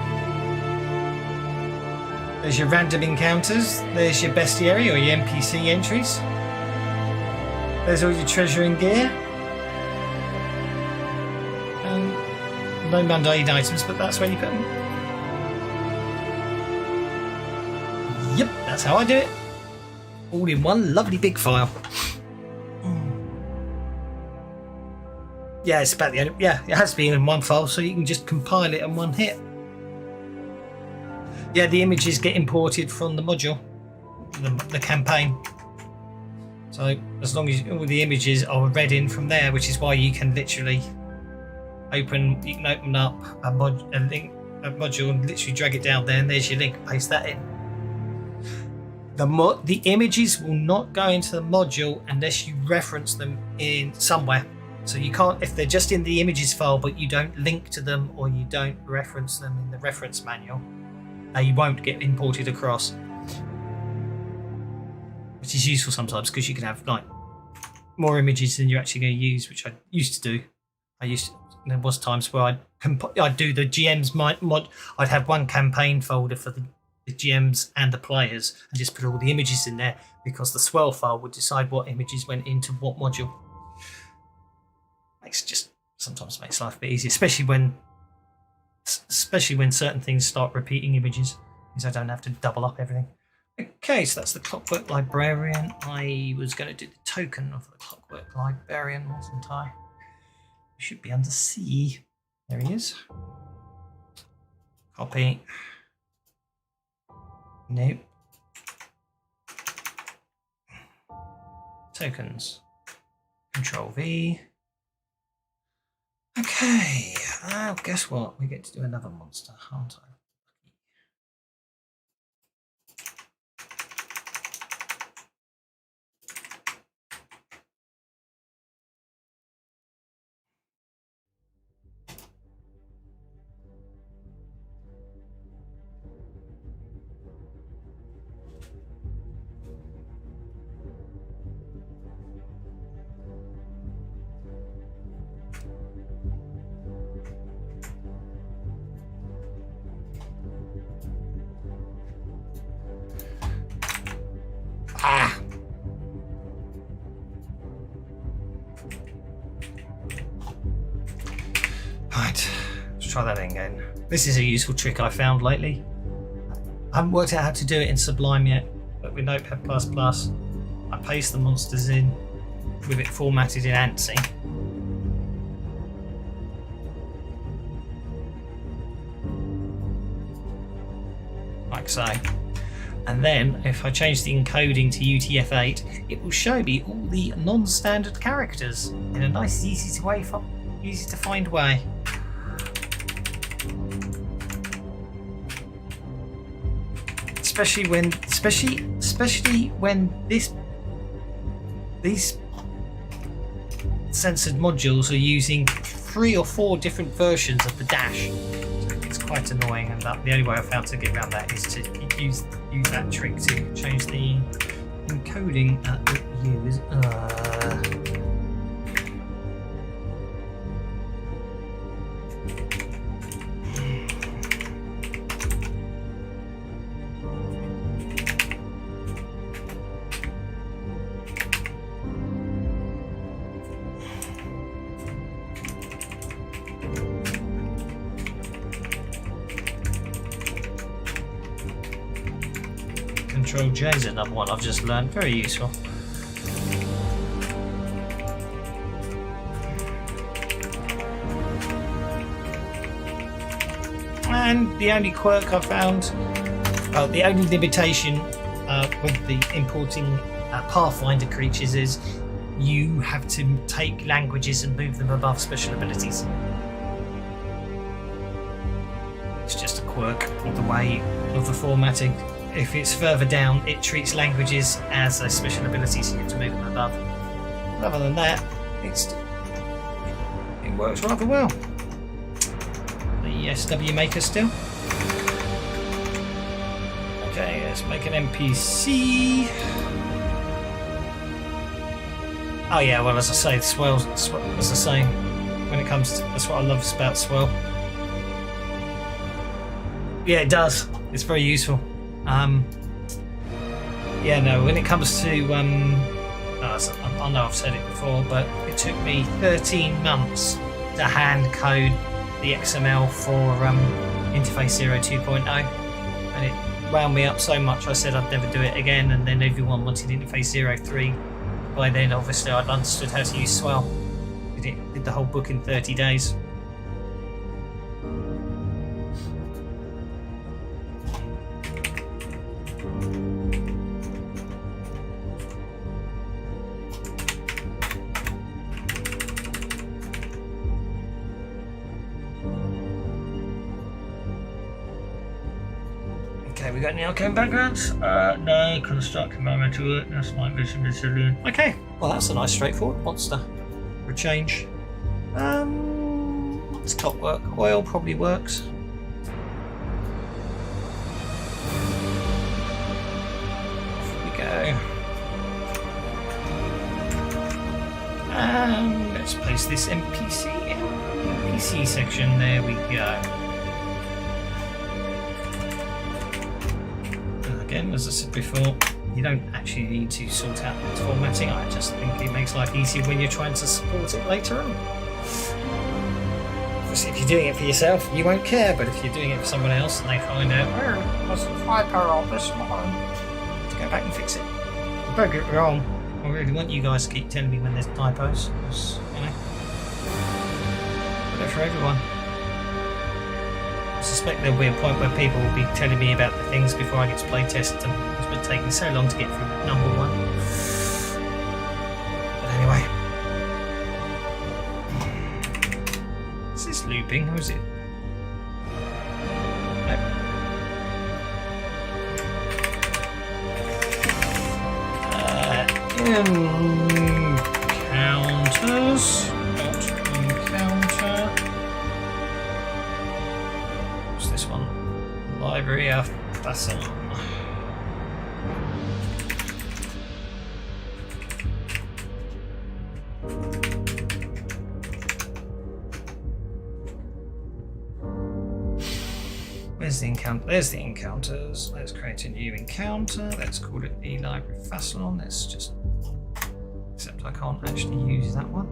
There's your random encounters, there's your bestiary or your NPC entries. There's all your treasure and gear. And no mundane items, but that's where you put them. Yep, that's how I do it. All in one lovely big file. Yeah, it's about the end. Yeah, it has to be in one file so you can just compile it in one hit. Yeah, the images get imported from the module, the campaign. So as long as all the images are read in from there, which is why you can literally open up a module and literally drag it down there, and there's your link. Paste that in. The images will not go into the module unless you reference them in somewhere. So you can't, if they're just in the images file, but you don't link to them or you don't reference them in the reference manual. They won't get imported across, which is useful sometimes because you can have like more images than you're actually going to use, which I used to do. There was times where I'd do the GM's mod. I'd have one campaign folder for the GMs and the players, and just put all the images in there because the swell file would decide what images went into what module. Sometimes makes life a bit easier, especially when certain things start repeating images, because I don't have to double up everything. Okay, so that's the Clockwork Librarian. I was going to do the token of the Clockwork Librarian, wasn't I? He should be under C. There he is. Copy. Nope. Tokens. Control V. Okay, guess what? We get to do another monster, aren't I? Right, let's try that again. This is a useful trick I found lately. I haven't worked out how to do it in Sublime yet, but with Notepad++, I paste the monsters in with it formatted in ANSI. Like so. And then if I change the encoding to UTF-8, it will show me all the non-standard characters in a nice, easy to find way. Especially when these censored modules are using 3 or 4 different versions of the dash. So it's quite annoying, and the only way I found to get around that is to use that trick to change the encoding that it uses. Control J is another one I've just learned, very useful. And the only quirk I found, the only limitation with the importing Pathfinder creatures is you have to take languages and move them above special abilities. It's just a quirk of the way of the formatting. If it's further down, it treats languages as a special ability, so you have to move them above. Other than that, it works rather well. The SW maker still. Okay, let's make an NPC. Oh yeah, well, as I say, Swell, as I say, when it comes to, that's what I love about Swell. Yeah, it does. It's very useful. Yeah, no, when it comes to, I know I've said it before, but it took me 13 months to hand code the XML for Interface 0 2.0, and it wound me up so much I said I'd never do it again, and then everyone wanted Interface 03. By then, obviously, I'd understood how to use Swell. Did the whole book in 30 days. We got any arcane backgrounds? No, construct environmental work, that's night vision resilient. Okay, well that's a nice straightforward monster for a change. What's clockwork? Oil probably works. Off we go. And let's place this NPC in the NPC section. There we go. Again, as I said before, you don't actually need to sort out the formatting. I just think it makes life easier when you're trying to support it later on. Obviously, if you're doing it for yourself, you won't care, but if you're doing it for someone else and they find out, oh, there's a typo on this one, to go back and fix it. Don't get me wrong, I really want you guys to keep telling me when there's typos, because, you know, but for everyone. I suspect there'll be a point where people will be telling me about the things before I get to play test them. It's been taking so long to get through number 1. But anyway. Is this looping or is it? Encounters. Encounter. This one, library of Basson. Where's the encounter? There's the encounters. Let's create a new encounter. Let's call it the library of Fassalon. Let's just, except I can't actually use that one.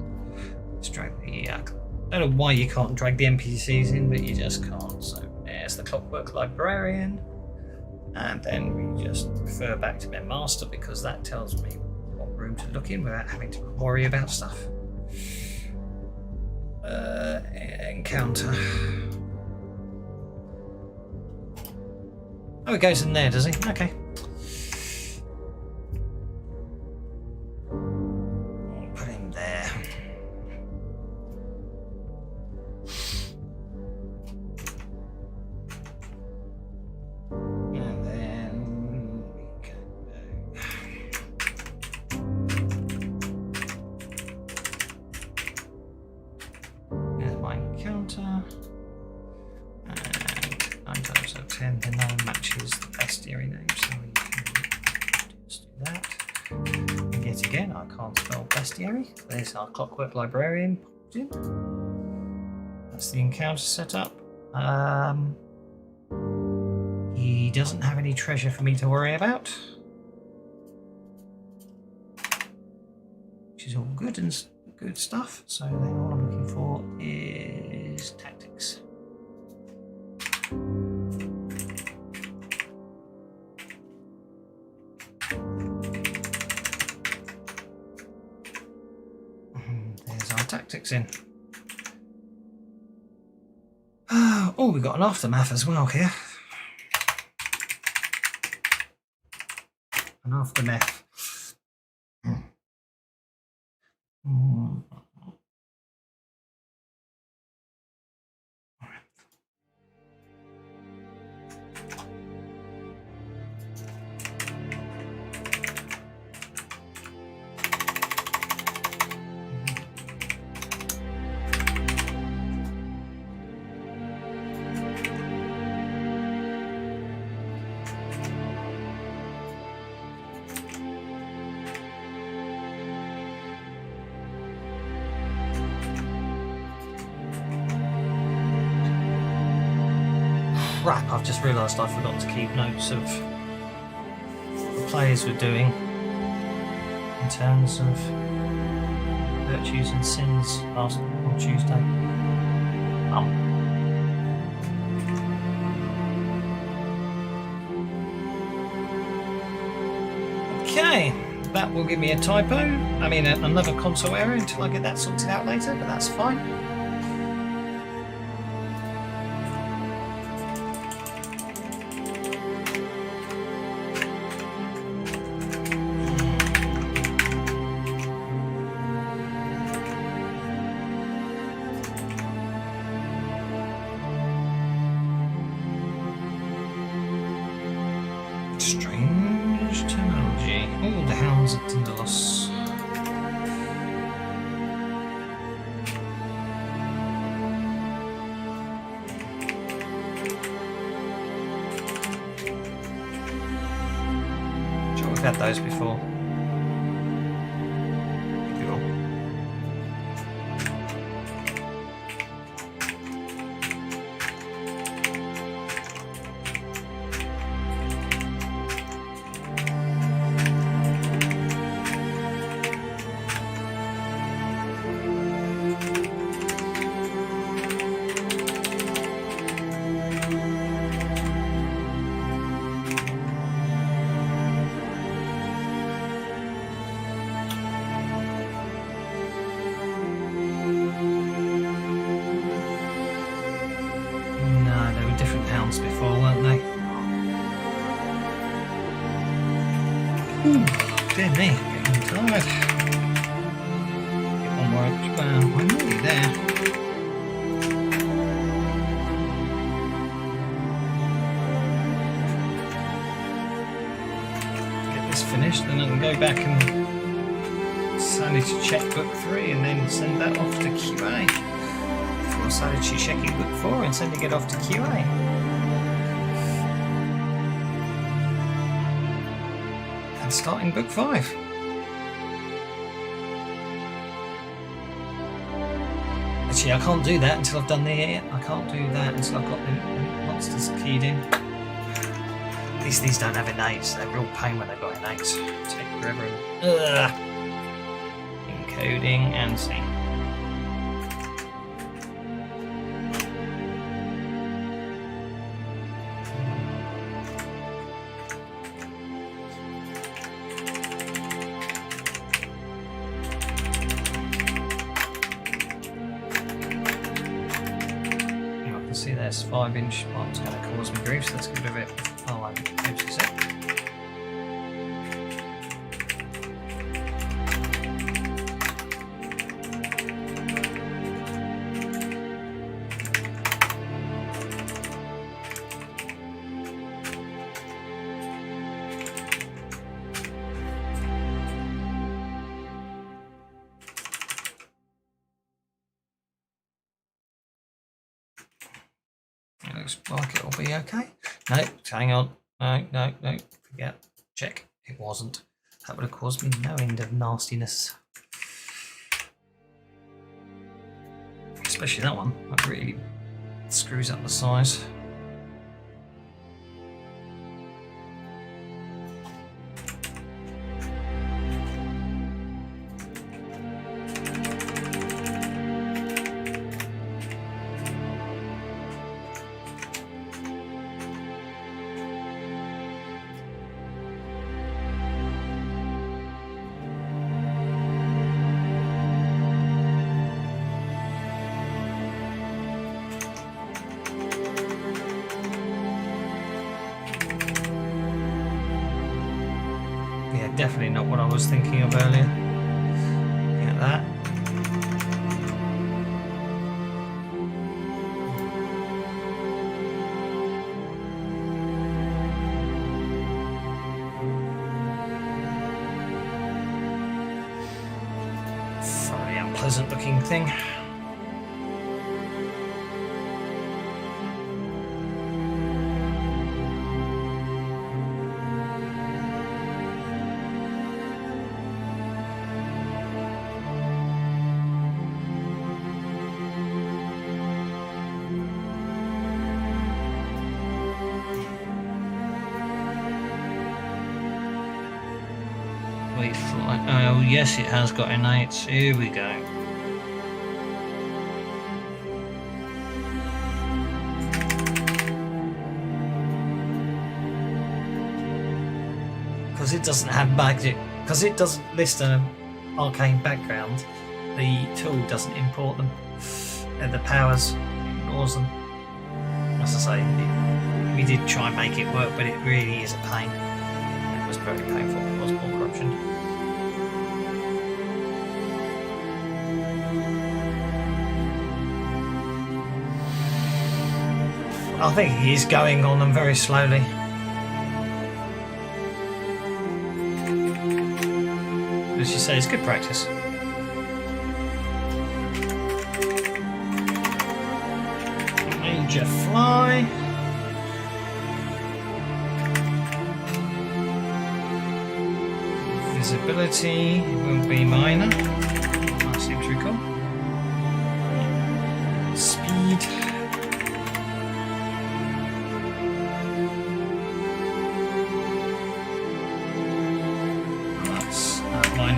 Let's drag the. I don't know why you can't drag the NPCs in, but you just can't. So there's the Clockwork Librarian, and then we just refer back to my master because that tells me what room to look in without having to worry about stuff. Encounter. Oh, it goes in there, does he? Okay. bestiary name, so we can just do that. And yet again, I can't spell bestiary. There's our Clockwork Librarian popped in. That's the encounter setup. He doesn't have any treasure for me to worry about, which is all good and good stuff. So then all I'm looking for is tactics. There's our tactics in. Oh, we've got an aftermath as well here. An aftermath. Crap, I've just realised I forgot to keep notes of what the players were doing in terms of virtues and sins last on Tuesday. Okay, that will give me a typo. I mean, another console error until I get that sorted out later, but that's fine. Strange terminology. Oh, the Hounds of Tindalos. Sure, we've had those before. Cool. Before, weren't they? Ooh, dear me, getting tired. Get on work. Well, I'm nearly there. Get this finished, then I can go back and sanity check book 3 and then send that off to QA. Before sanity checking book 4 and sending it off to QA. Starting book 5. Actually, I can't do that until I've done I can't do that until I've got the monsters keyed in. At least these don't have innate. They're a real pain when they've got innate. Take forever. Encoding and sync. See, there's 5-inch. Well, it's going to cause me grief, so let's get rid of it. Oh, I noticed it. Looks like it'll be okay. No, hang on. no. Forget. Check. It wasn't. That would have caused me no end of nastiness. Especially that one. That really screws up the size. Definitely not what I was thinking of earlier. Looking at that. Very unpleasant looking thing. Oh yes, it has got innates. Here we go. Because it doesn't have magic, because it doesn't list an arcane background, the tool doesn't import them, and the powers ignores them. As I say, we did try and make it work, but it really is a pain. It was very painful. It was more corruption. I think he is going on them very slowly. As you say, it's good practice. Major fly. Visibility will be minor. That seems to recall. Speed.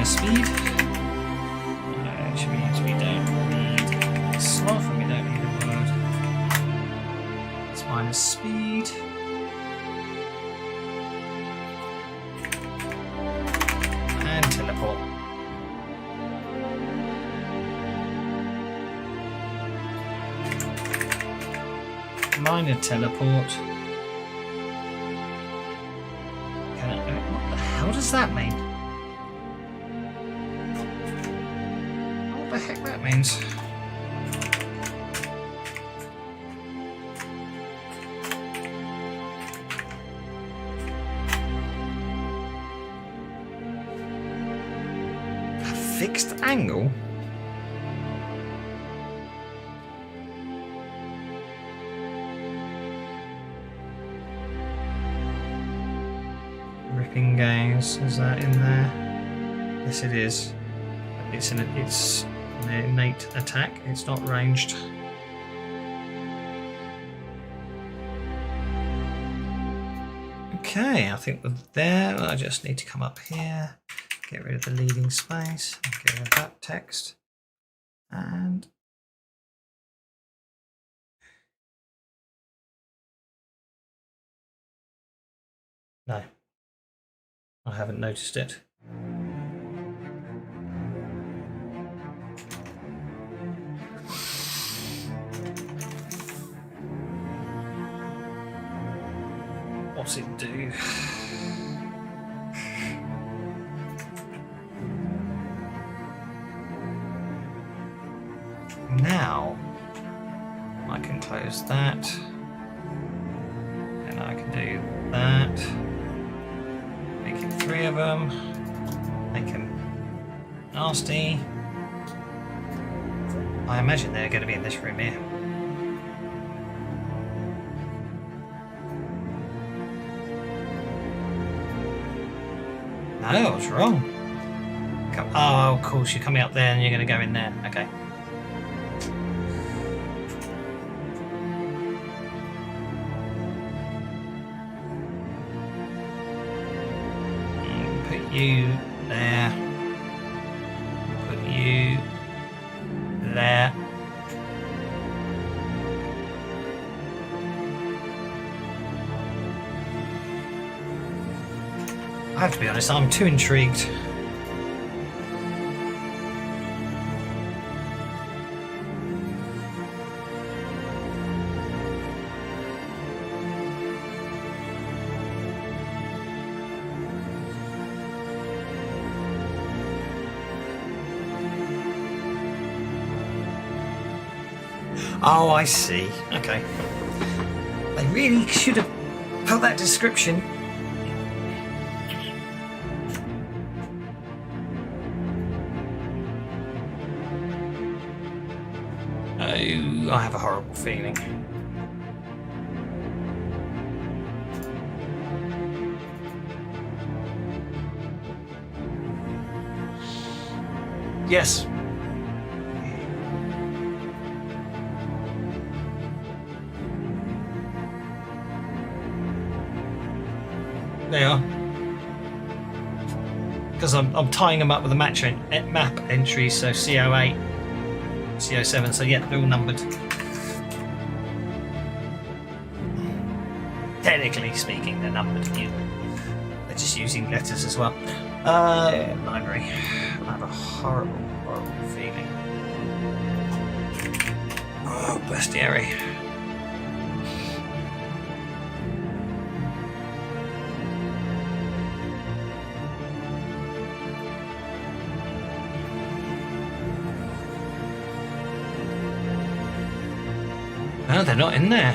Speed, which means we don't need sloth and we don't need a word. It's minus speed. And teleport. Minor teleport. What the hell does that mean? What the heck that means? A fixed angle? Ripping gaze, is that in there? Yes it is. It's an innate attack, it's not ranged. Okay, I think we're there. I just need to come up here, get rid of the leading space, get rid of that text, and no, I haven't noticed it. What's it do? Now I can close that, and I can do that. Make it 3 of them. Make them nasty. I imagine they're going to be in this room here. I was wrong. Oh, of course, you're coming up there and you're going to go in there. Okay. Put you there. Put you there. I have to be honest, I'm too intrigued. Oh, I see. Okay. They really should have put that description. Oh, I have a horrible feeling. Yes. They are. Because I'm tying them up with the map entries, so CO8, CO7, so yeah, they're all numbered. Technically speaking, they're numbered. They're just using letters as well. Library. I have a horrible, horrible feeling. Oh, bestiary. No, they're not in there.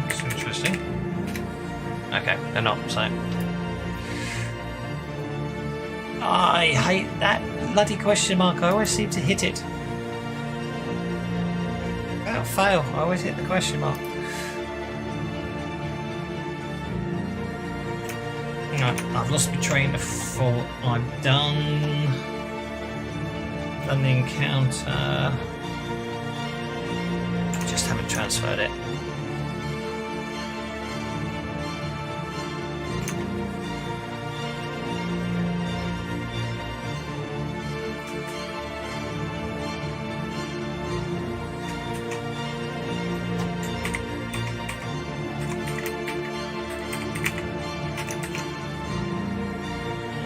That's interesting. Okay, they're not, so. I hate that bloody question mark. I always seem to hit it. Without fail, I always hit the question mark. No, I've lost my train of thought. I'm done. Done the encounter. Just haven't transferred it.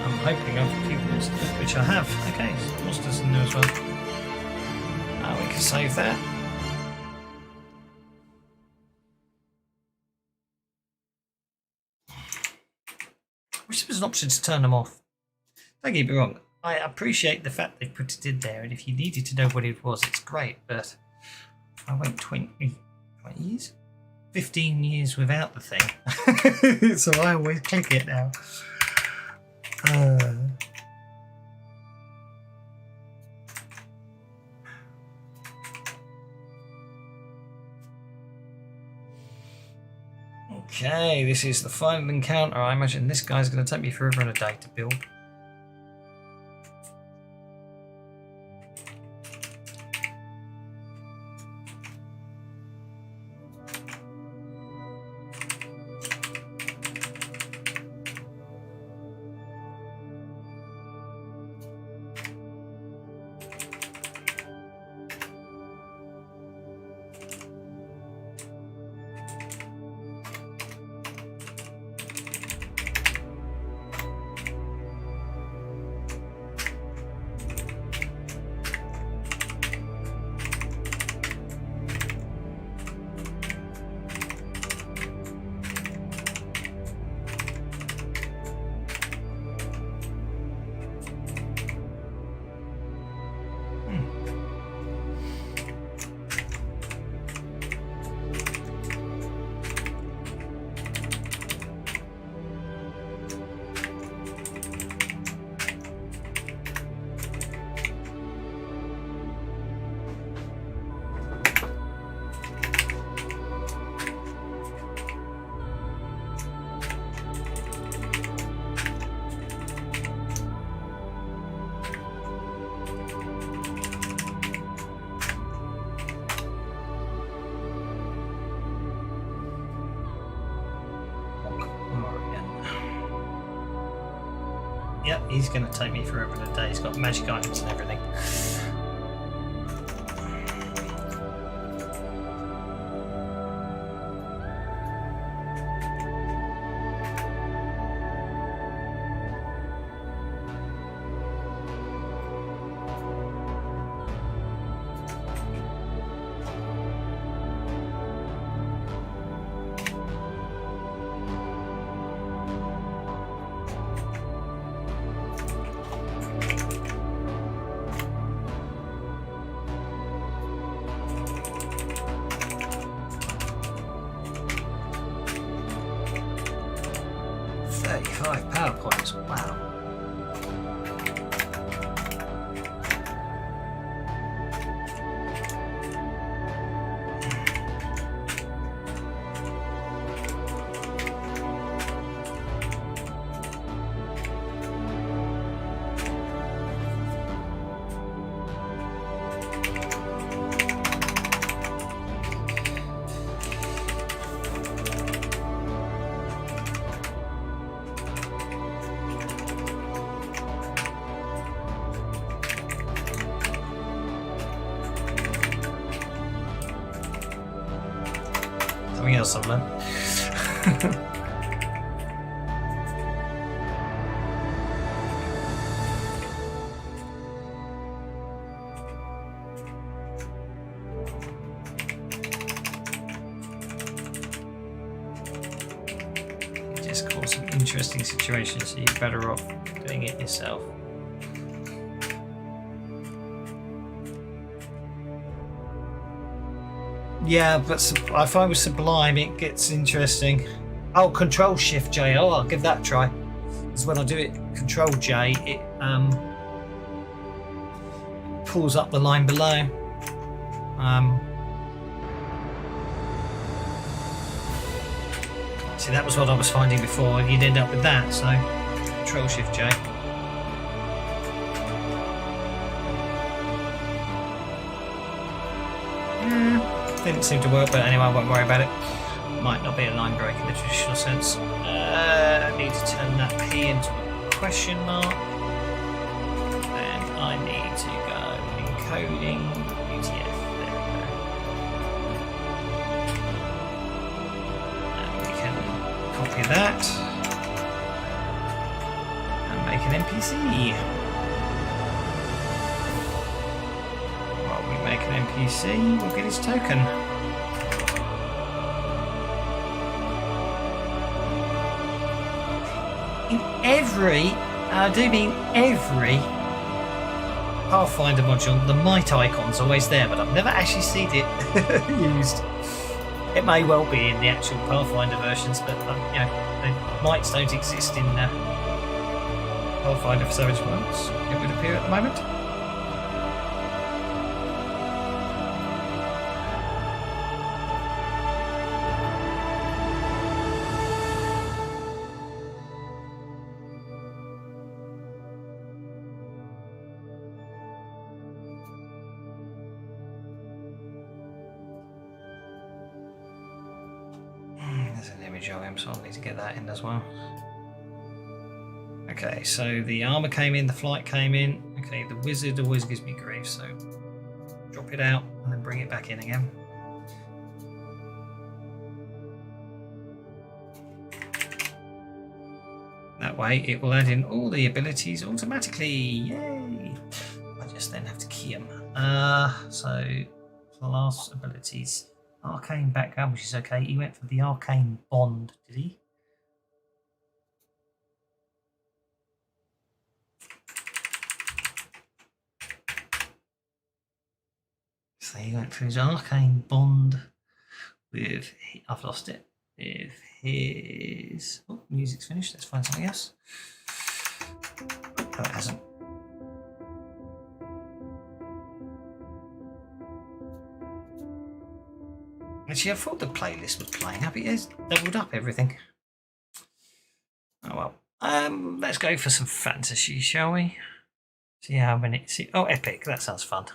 I'm hoping I've keep monsters, which I have. Okay, monsters in there as well. We can save that. Wish there was an option to turn them off. Don't get me wrong, I appreciate the fact they put it in there, and if you needed to know what it was, it's great, but I went 20 years? 15 years without the thing. So I always click it now. Okay, this is the final encounter. I imagine this guy's going to take me forever and a day to build. Yep, he's going to take me forever and a day. He's got magic items and everything. PowerPoints, wow. Something else I've learned. It just cause some interesting situations, so you're better off doing it yourself. Yeah, but if I was Sublime, it gets interesting. Oh, Control Shift J. Oh, I'll give that a try. Because when I do it, Control J, it pulls up the line below. See, that was what I was finding before. You'd end up with that. So, Control Shift J. Didn't seem to work, but anyway, I won't worry about it. Might not be a line break in the traditional sense. I need to turn that P into a question mark. And I need to go encoding UTF. There we go. And we can copy that. And make an NPC. Make an NPC, we'll get his token. In every, I do mean every Pathfinder module, the might icon's always there, but I've never actually seen it used. It may well be in the actual Pathfinder versions, but you know, the mights don't exist in Pathfinder for Savage Worlds, it would appear at the moment. There's an image of him, so I'll need to get that in as well. Okay, so the armor came in, the flight came in. Okay, the wizard always gives me grief, so drop it out and then bring it back in again. That way it will add in all the abilities automatically. Yay! I just then have to key them. So class abilities. Arcane background, which is okay. He went for the arcane bond, did he? So he went for his arcane bond with, I've lost it, with his, oh, music's finished, let's find something else. No, it hasn't. Actually, I thought the playlist was playing up. It has doubled up everything. Oh well. Let's go for some fantasy, shall we? See how many. See, oh, epic. That sounds fun.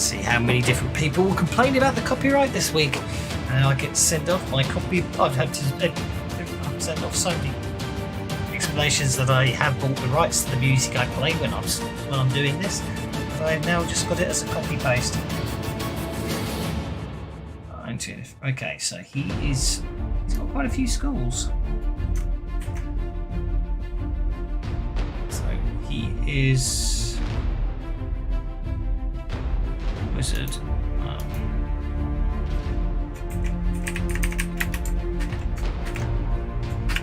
Let's see how many different people will complain about the copyright this week. And I get to send off my copy. I've had to send off so many explanations that I have bought the rights to the music I play when I'm doing this. But I've now just got it as a copy paste. Okay, so he's got quite a few schools. So he is wizard.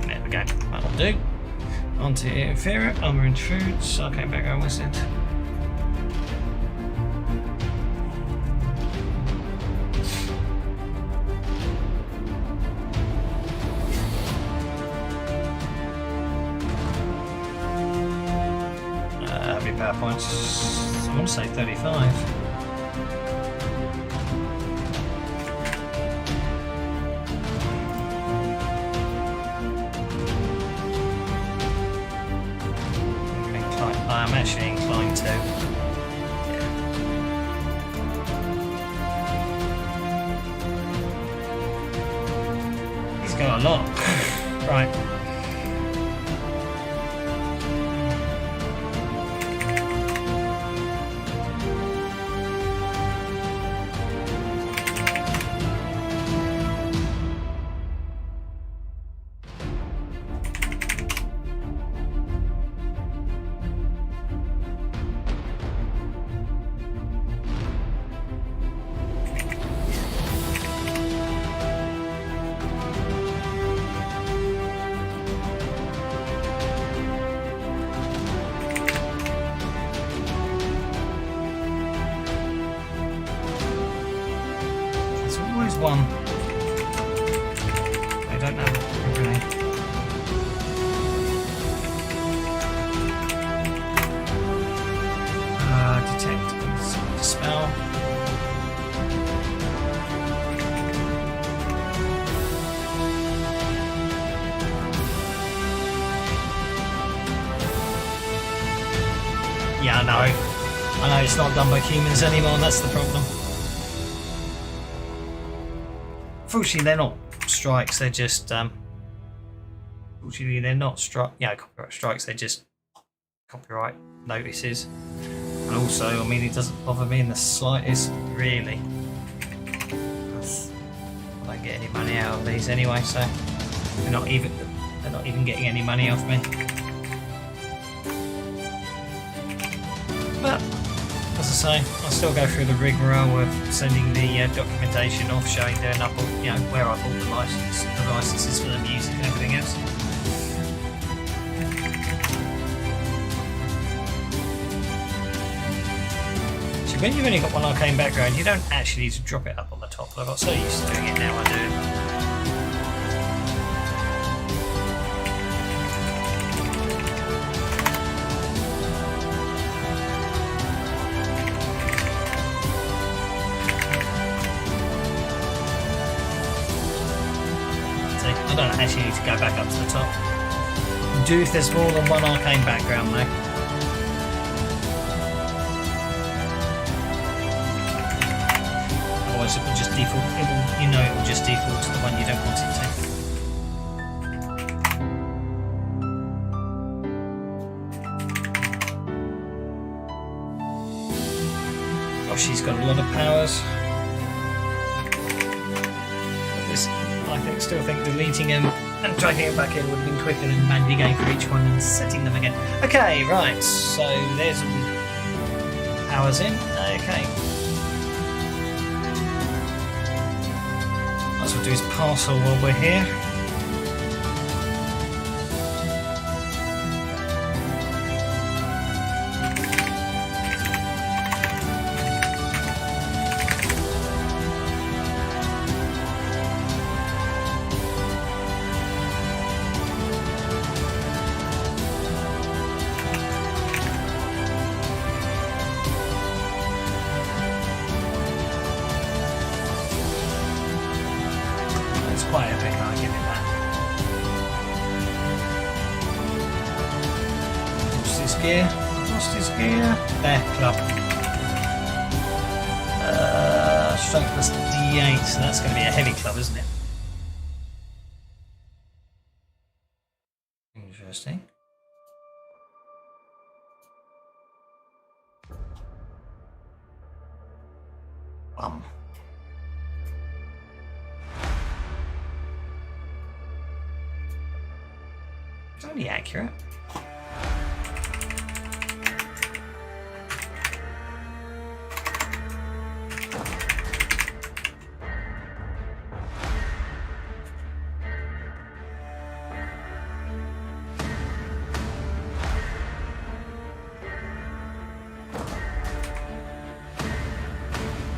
There we go. That'll do. On to inferior, armor and foods. Okay, background wizard. How many power points? I want to say 35. I'm actually inclined to. Yeah. He's got a lot. Right. One. I don't know. Okay. Detect. Spell. Yeah, I know. I know it's not done by humans anymore. That's the problem. Fortunately, they're not strikes. They're just. Fortunately, they're not copyright strikes. They're just copyright notices. And also, I mean, it doesn't bother me in the slightest, really. I don't get any money out of these anyway, so they're not even getting any money off me. But as I say, I'll still go through the rigmarole of sending the documentation off, showing where I bought the licenses for the music and everything else. So when you've only got one arcane background, you don't actually need to drop it up on the top. But I got so used to doing it now, I do it. I don't actually need to go back up to the top. Do if there's more than one arcane background though. Otherwise it will just default, it will just default to the one you don't want it to. Oh, she's got a lot of powers. I still think deleting them and dragging it back in would have been quicker than manually going for each one and setting them again. Okay, right, so there's all powers in. Okay. Might as well do his parcel while we're here. Quite epic, I'll give it that. Lost his gear. There, club. Strength plus D8, so that's going to be a heavy club, isn't it? Interesting. It's only accurate.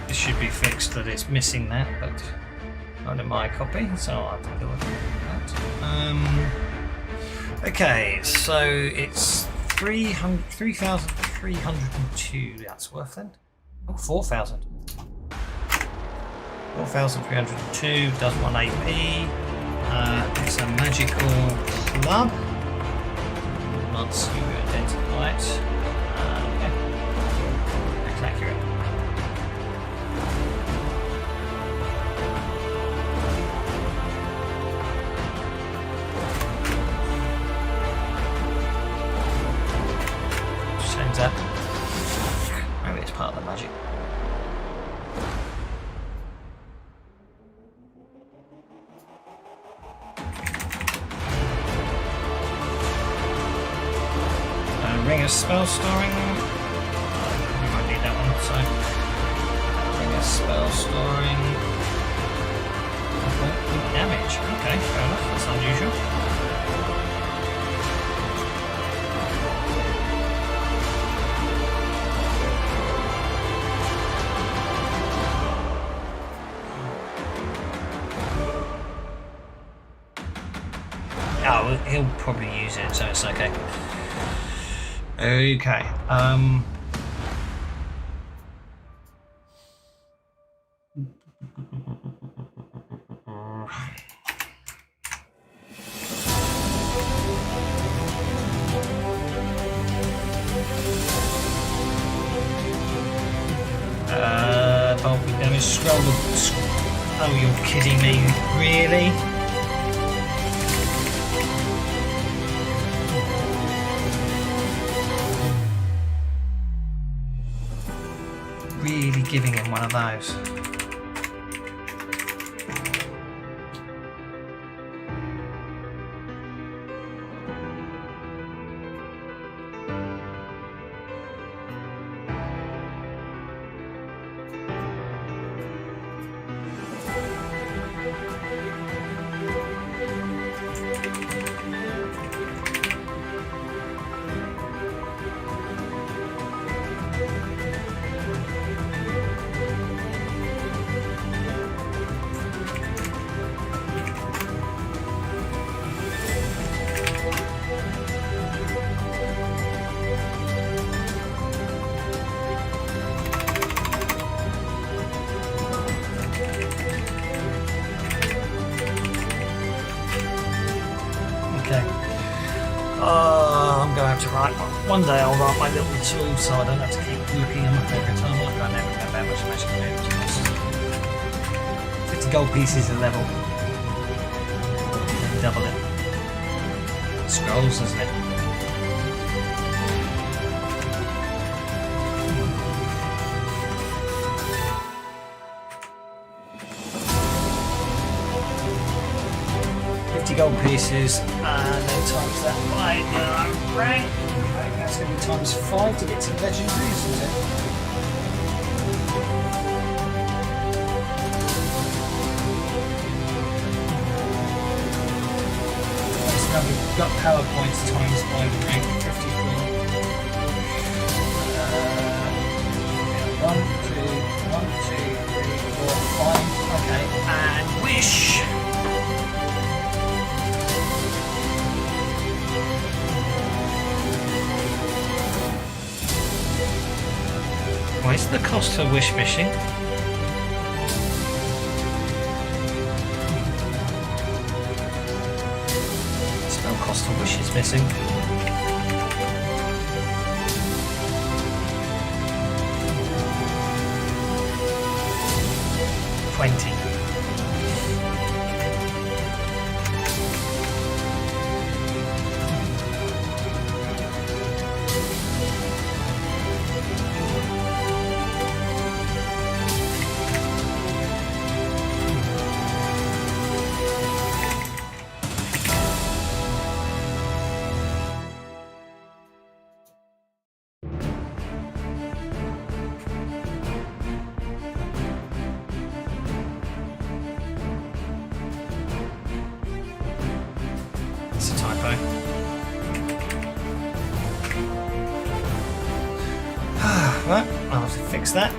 This should be fixed that it's missing that, but not in my copy, so I'll have to deal with that. Okay, so it's 3,302. That's worth it. Oh, 4,000. 4,302 does 1 AP. It's a magical club. Once you identify it. Yeah. That's accurate. Up. Maybe it's part of the magic. Ring of spell storing. We might need that one. So, ring of spell storing. Damage. Okay, fair enough. That's unusual. Oh, he'll probably use it, so it's okay. Okay. Bulk with damage. Scroll the. Oh, you're kidding me! Really? Really giving him one of those. I'm going to have to write one day. I'll write my little tool so I don't have to keep looking them up every time. I never remember how much magic items cost. 50 gold pieces a level. Double it. Scrolls, isn't it? Gold pieces and then times that by rank. Okay, that's going to be times 5 to get to legendaries, isn't it? So now we've got power points times by rank 53. 1, 2, 3, 4, 5. Okay, and wish. What is the cost for wish fishing? Spell cost for wish is missing. Right, I'll have to fix that.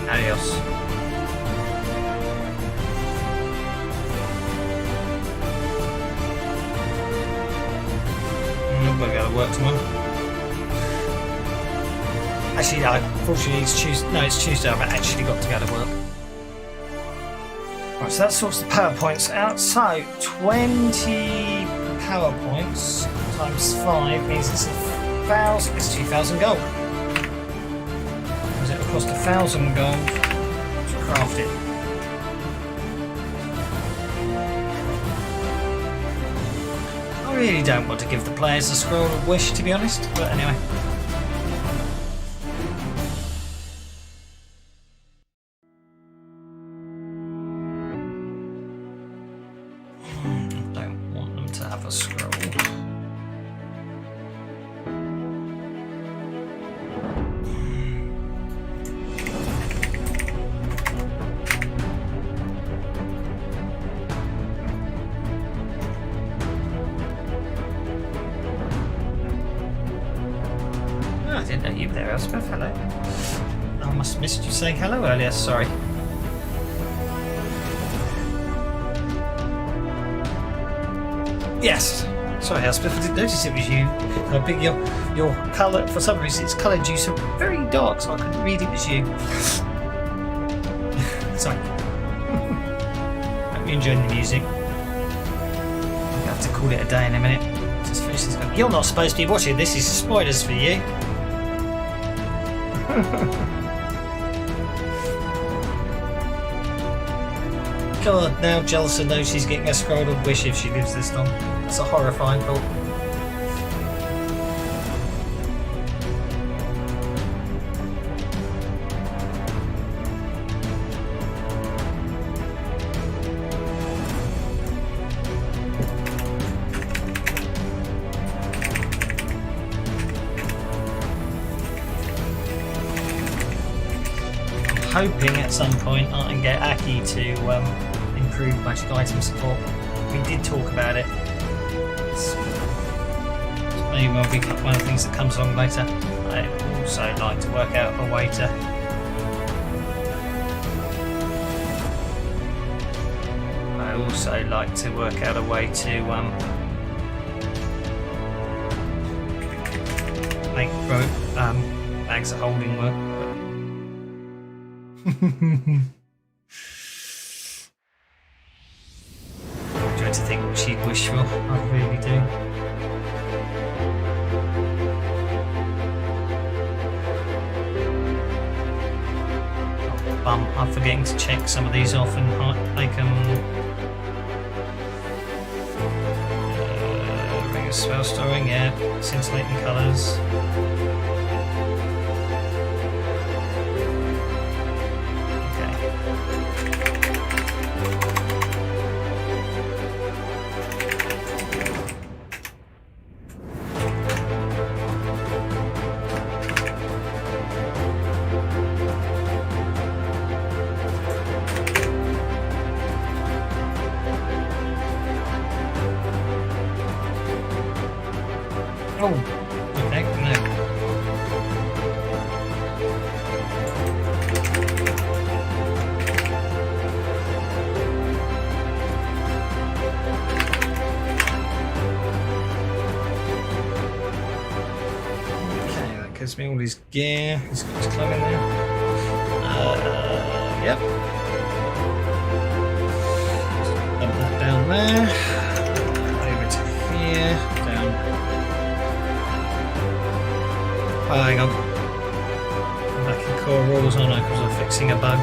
Adios. I'm gonna go to work tomorrow. Actually, no. Unfortunately, it's Tuesday. No, it's Tuesday. I've actually got to go to work. Right, so that sorts the PowerPoints out. So 20 PowerPoints times 5 means it's 1,000. It's 2,000 gold. Because it will cost 1,000 gold to craft it. I really don't want to give the players a scroll of wish, to be honest. But anyway. Don't want them to have a scroll. I didn't know you were there, Elspeth. Hello. I must have missed you saying hello earlier, sorry. Yes. Sorry, Elspeth, I didn't notice it was you. How big your colour, for some reason, it's coloured you so very dark, so I couldn't read it was you. Sorry. Hope you're enjoying the music. I'm going to have to call it a day in a minute. Just finish this. You're not supposed to be watching. This is spoilers for you. God, now Jelsa knows she's getting a scroll of wish if she lives this long. That's a horrifying thought. I'm hoping at some point I can get Aki to improve magic item support. We did talk about it. It's maybe will be one of the things that comes along later. I also like to work out a way to make bags of holding work. I'm trying to think what she'd wish for. I really do. Oh, bum. I'm forgetting to check some of these off and make them. Ring of spell storing, yeah. Scintillating colours. gives me all his gear. He's got his club in there. Yep. Dump that down there. Over to here. Down. Oh, hang on. I'm back in core rules, aren't I? Because I'm fixing a bug.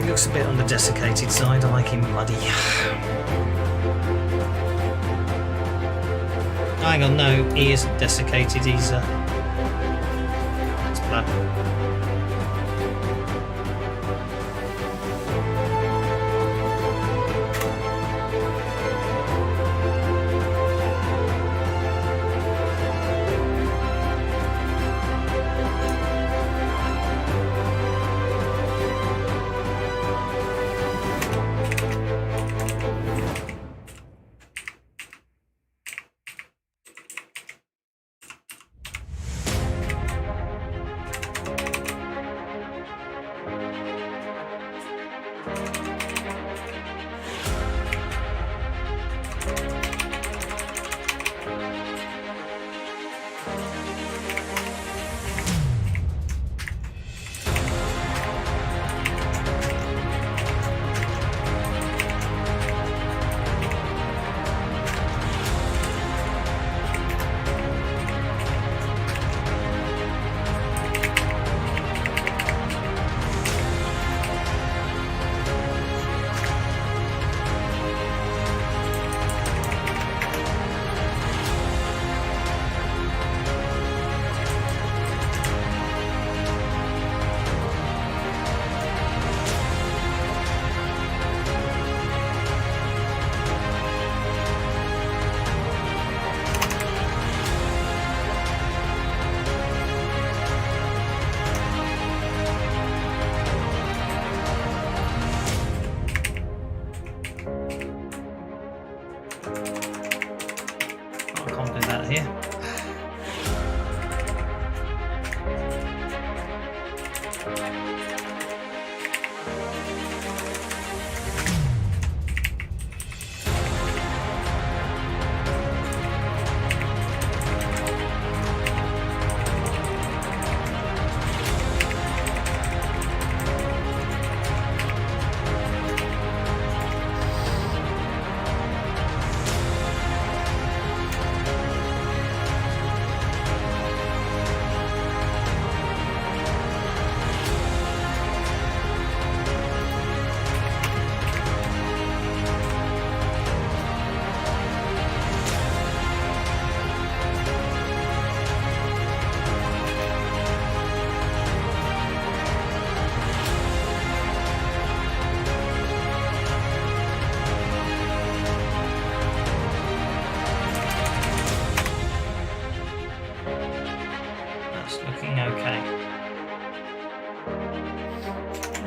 Looks a bit on the desiccated side. I like him muddy. Hang on, no, he isn't desiccated. He's it's blood. Here.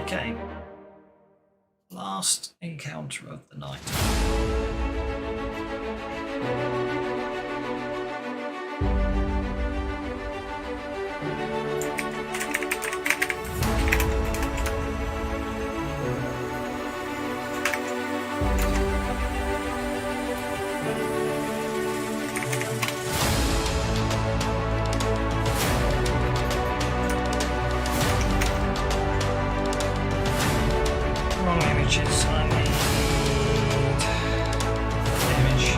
Okay. Last encounter of the night. Images I need. Image.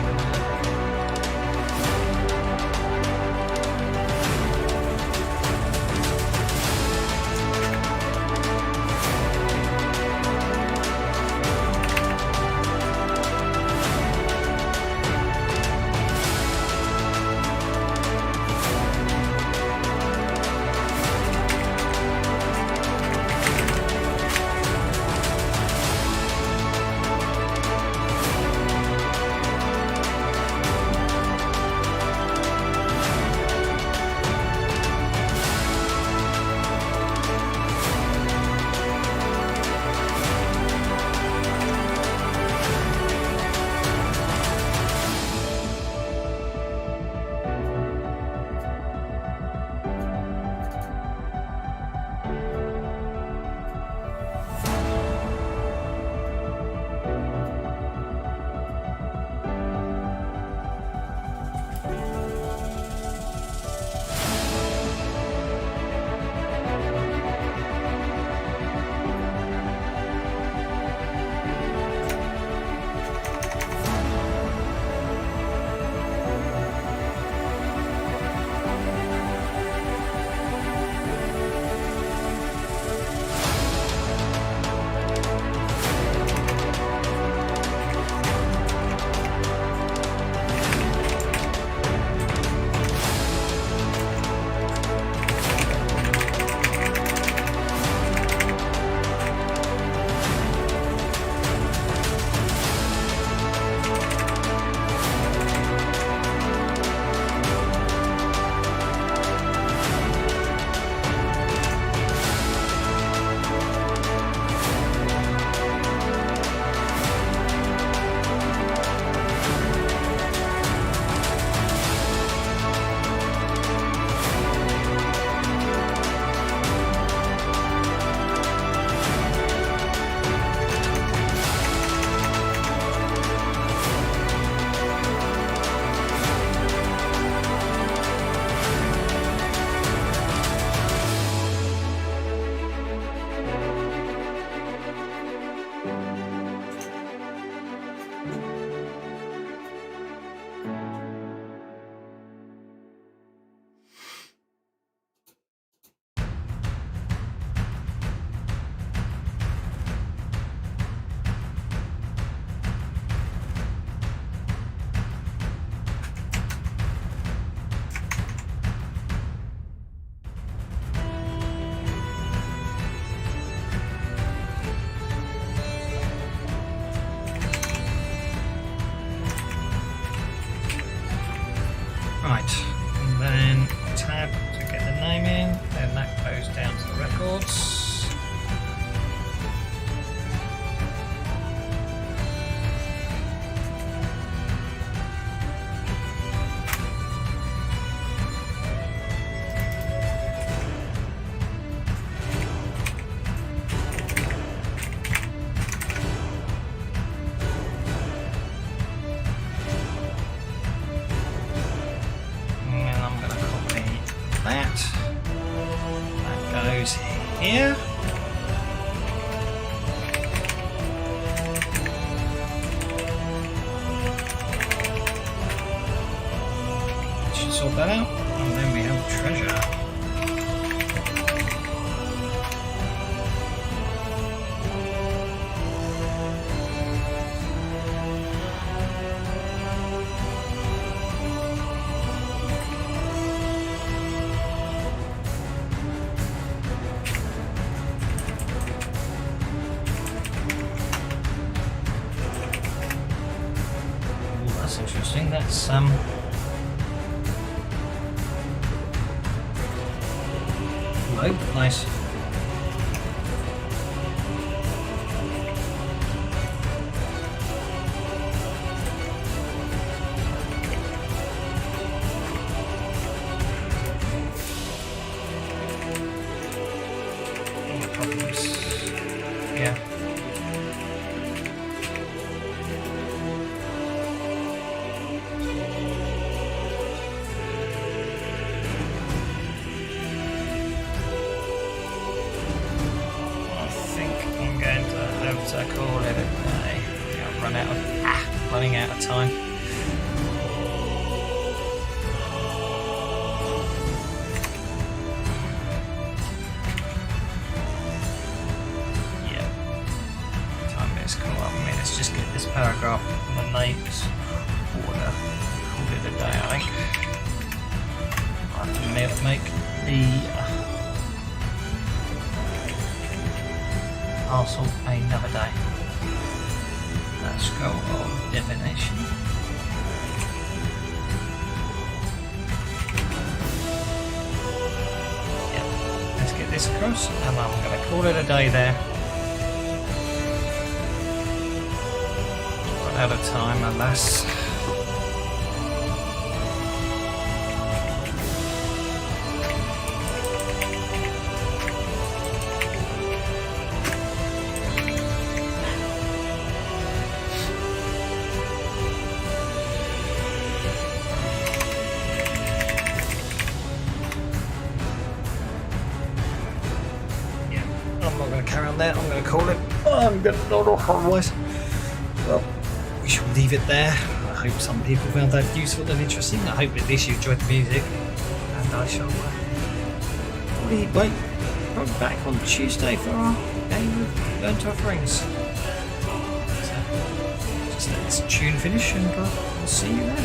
tab to get the name in, then that goes down to the records. Here. Should sort that out, and then we have treasure. That's interesting. That's oh, nice. Any problems? Yeah. To call it a day. Yeah, running out of time. Yeah. Time is cool. I mean, let's just get this paragraph in the names order. Call it a day, I think. I have to make the parcel another day. Let's go on divination. Yep. Let's get this across, and I'm going to call it a day there. Run out of time, alas. I'm not going to carry on there, I'm going to call it. I'm going to nod off otherwise. Well, we shall leave it there. I hope some people found that useful and interesting. I hope at least you enjoyed the music. And I shall probably wait. I'm back on Tuesday for our game of Burnt Offerings. So, just let this tune finish and we'll see you then.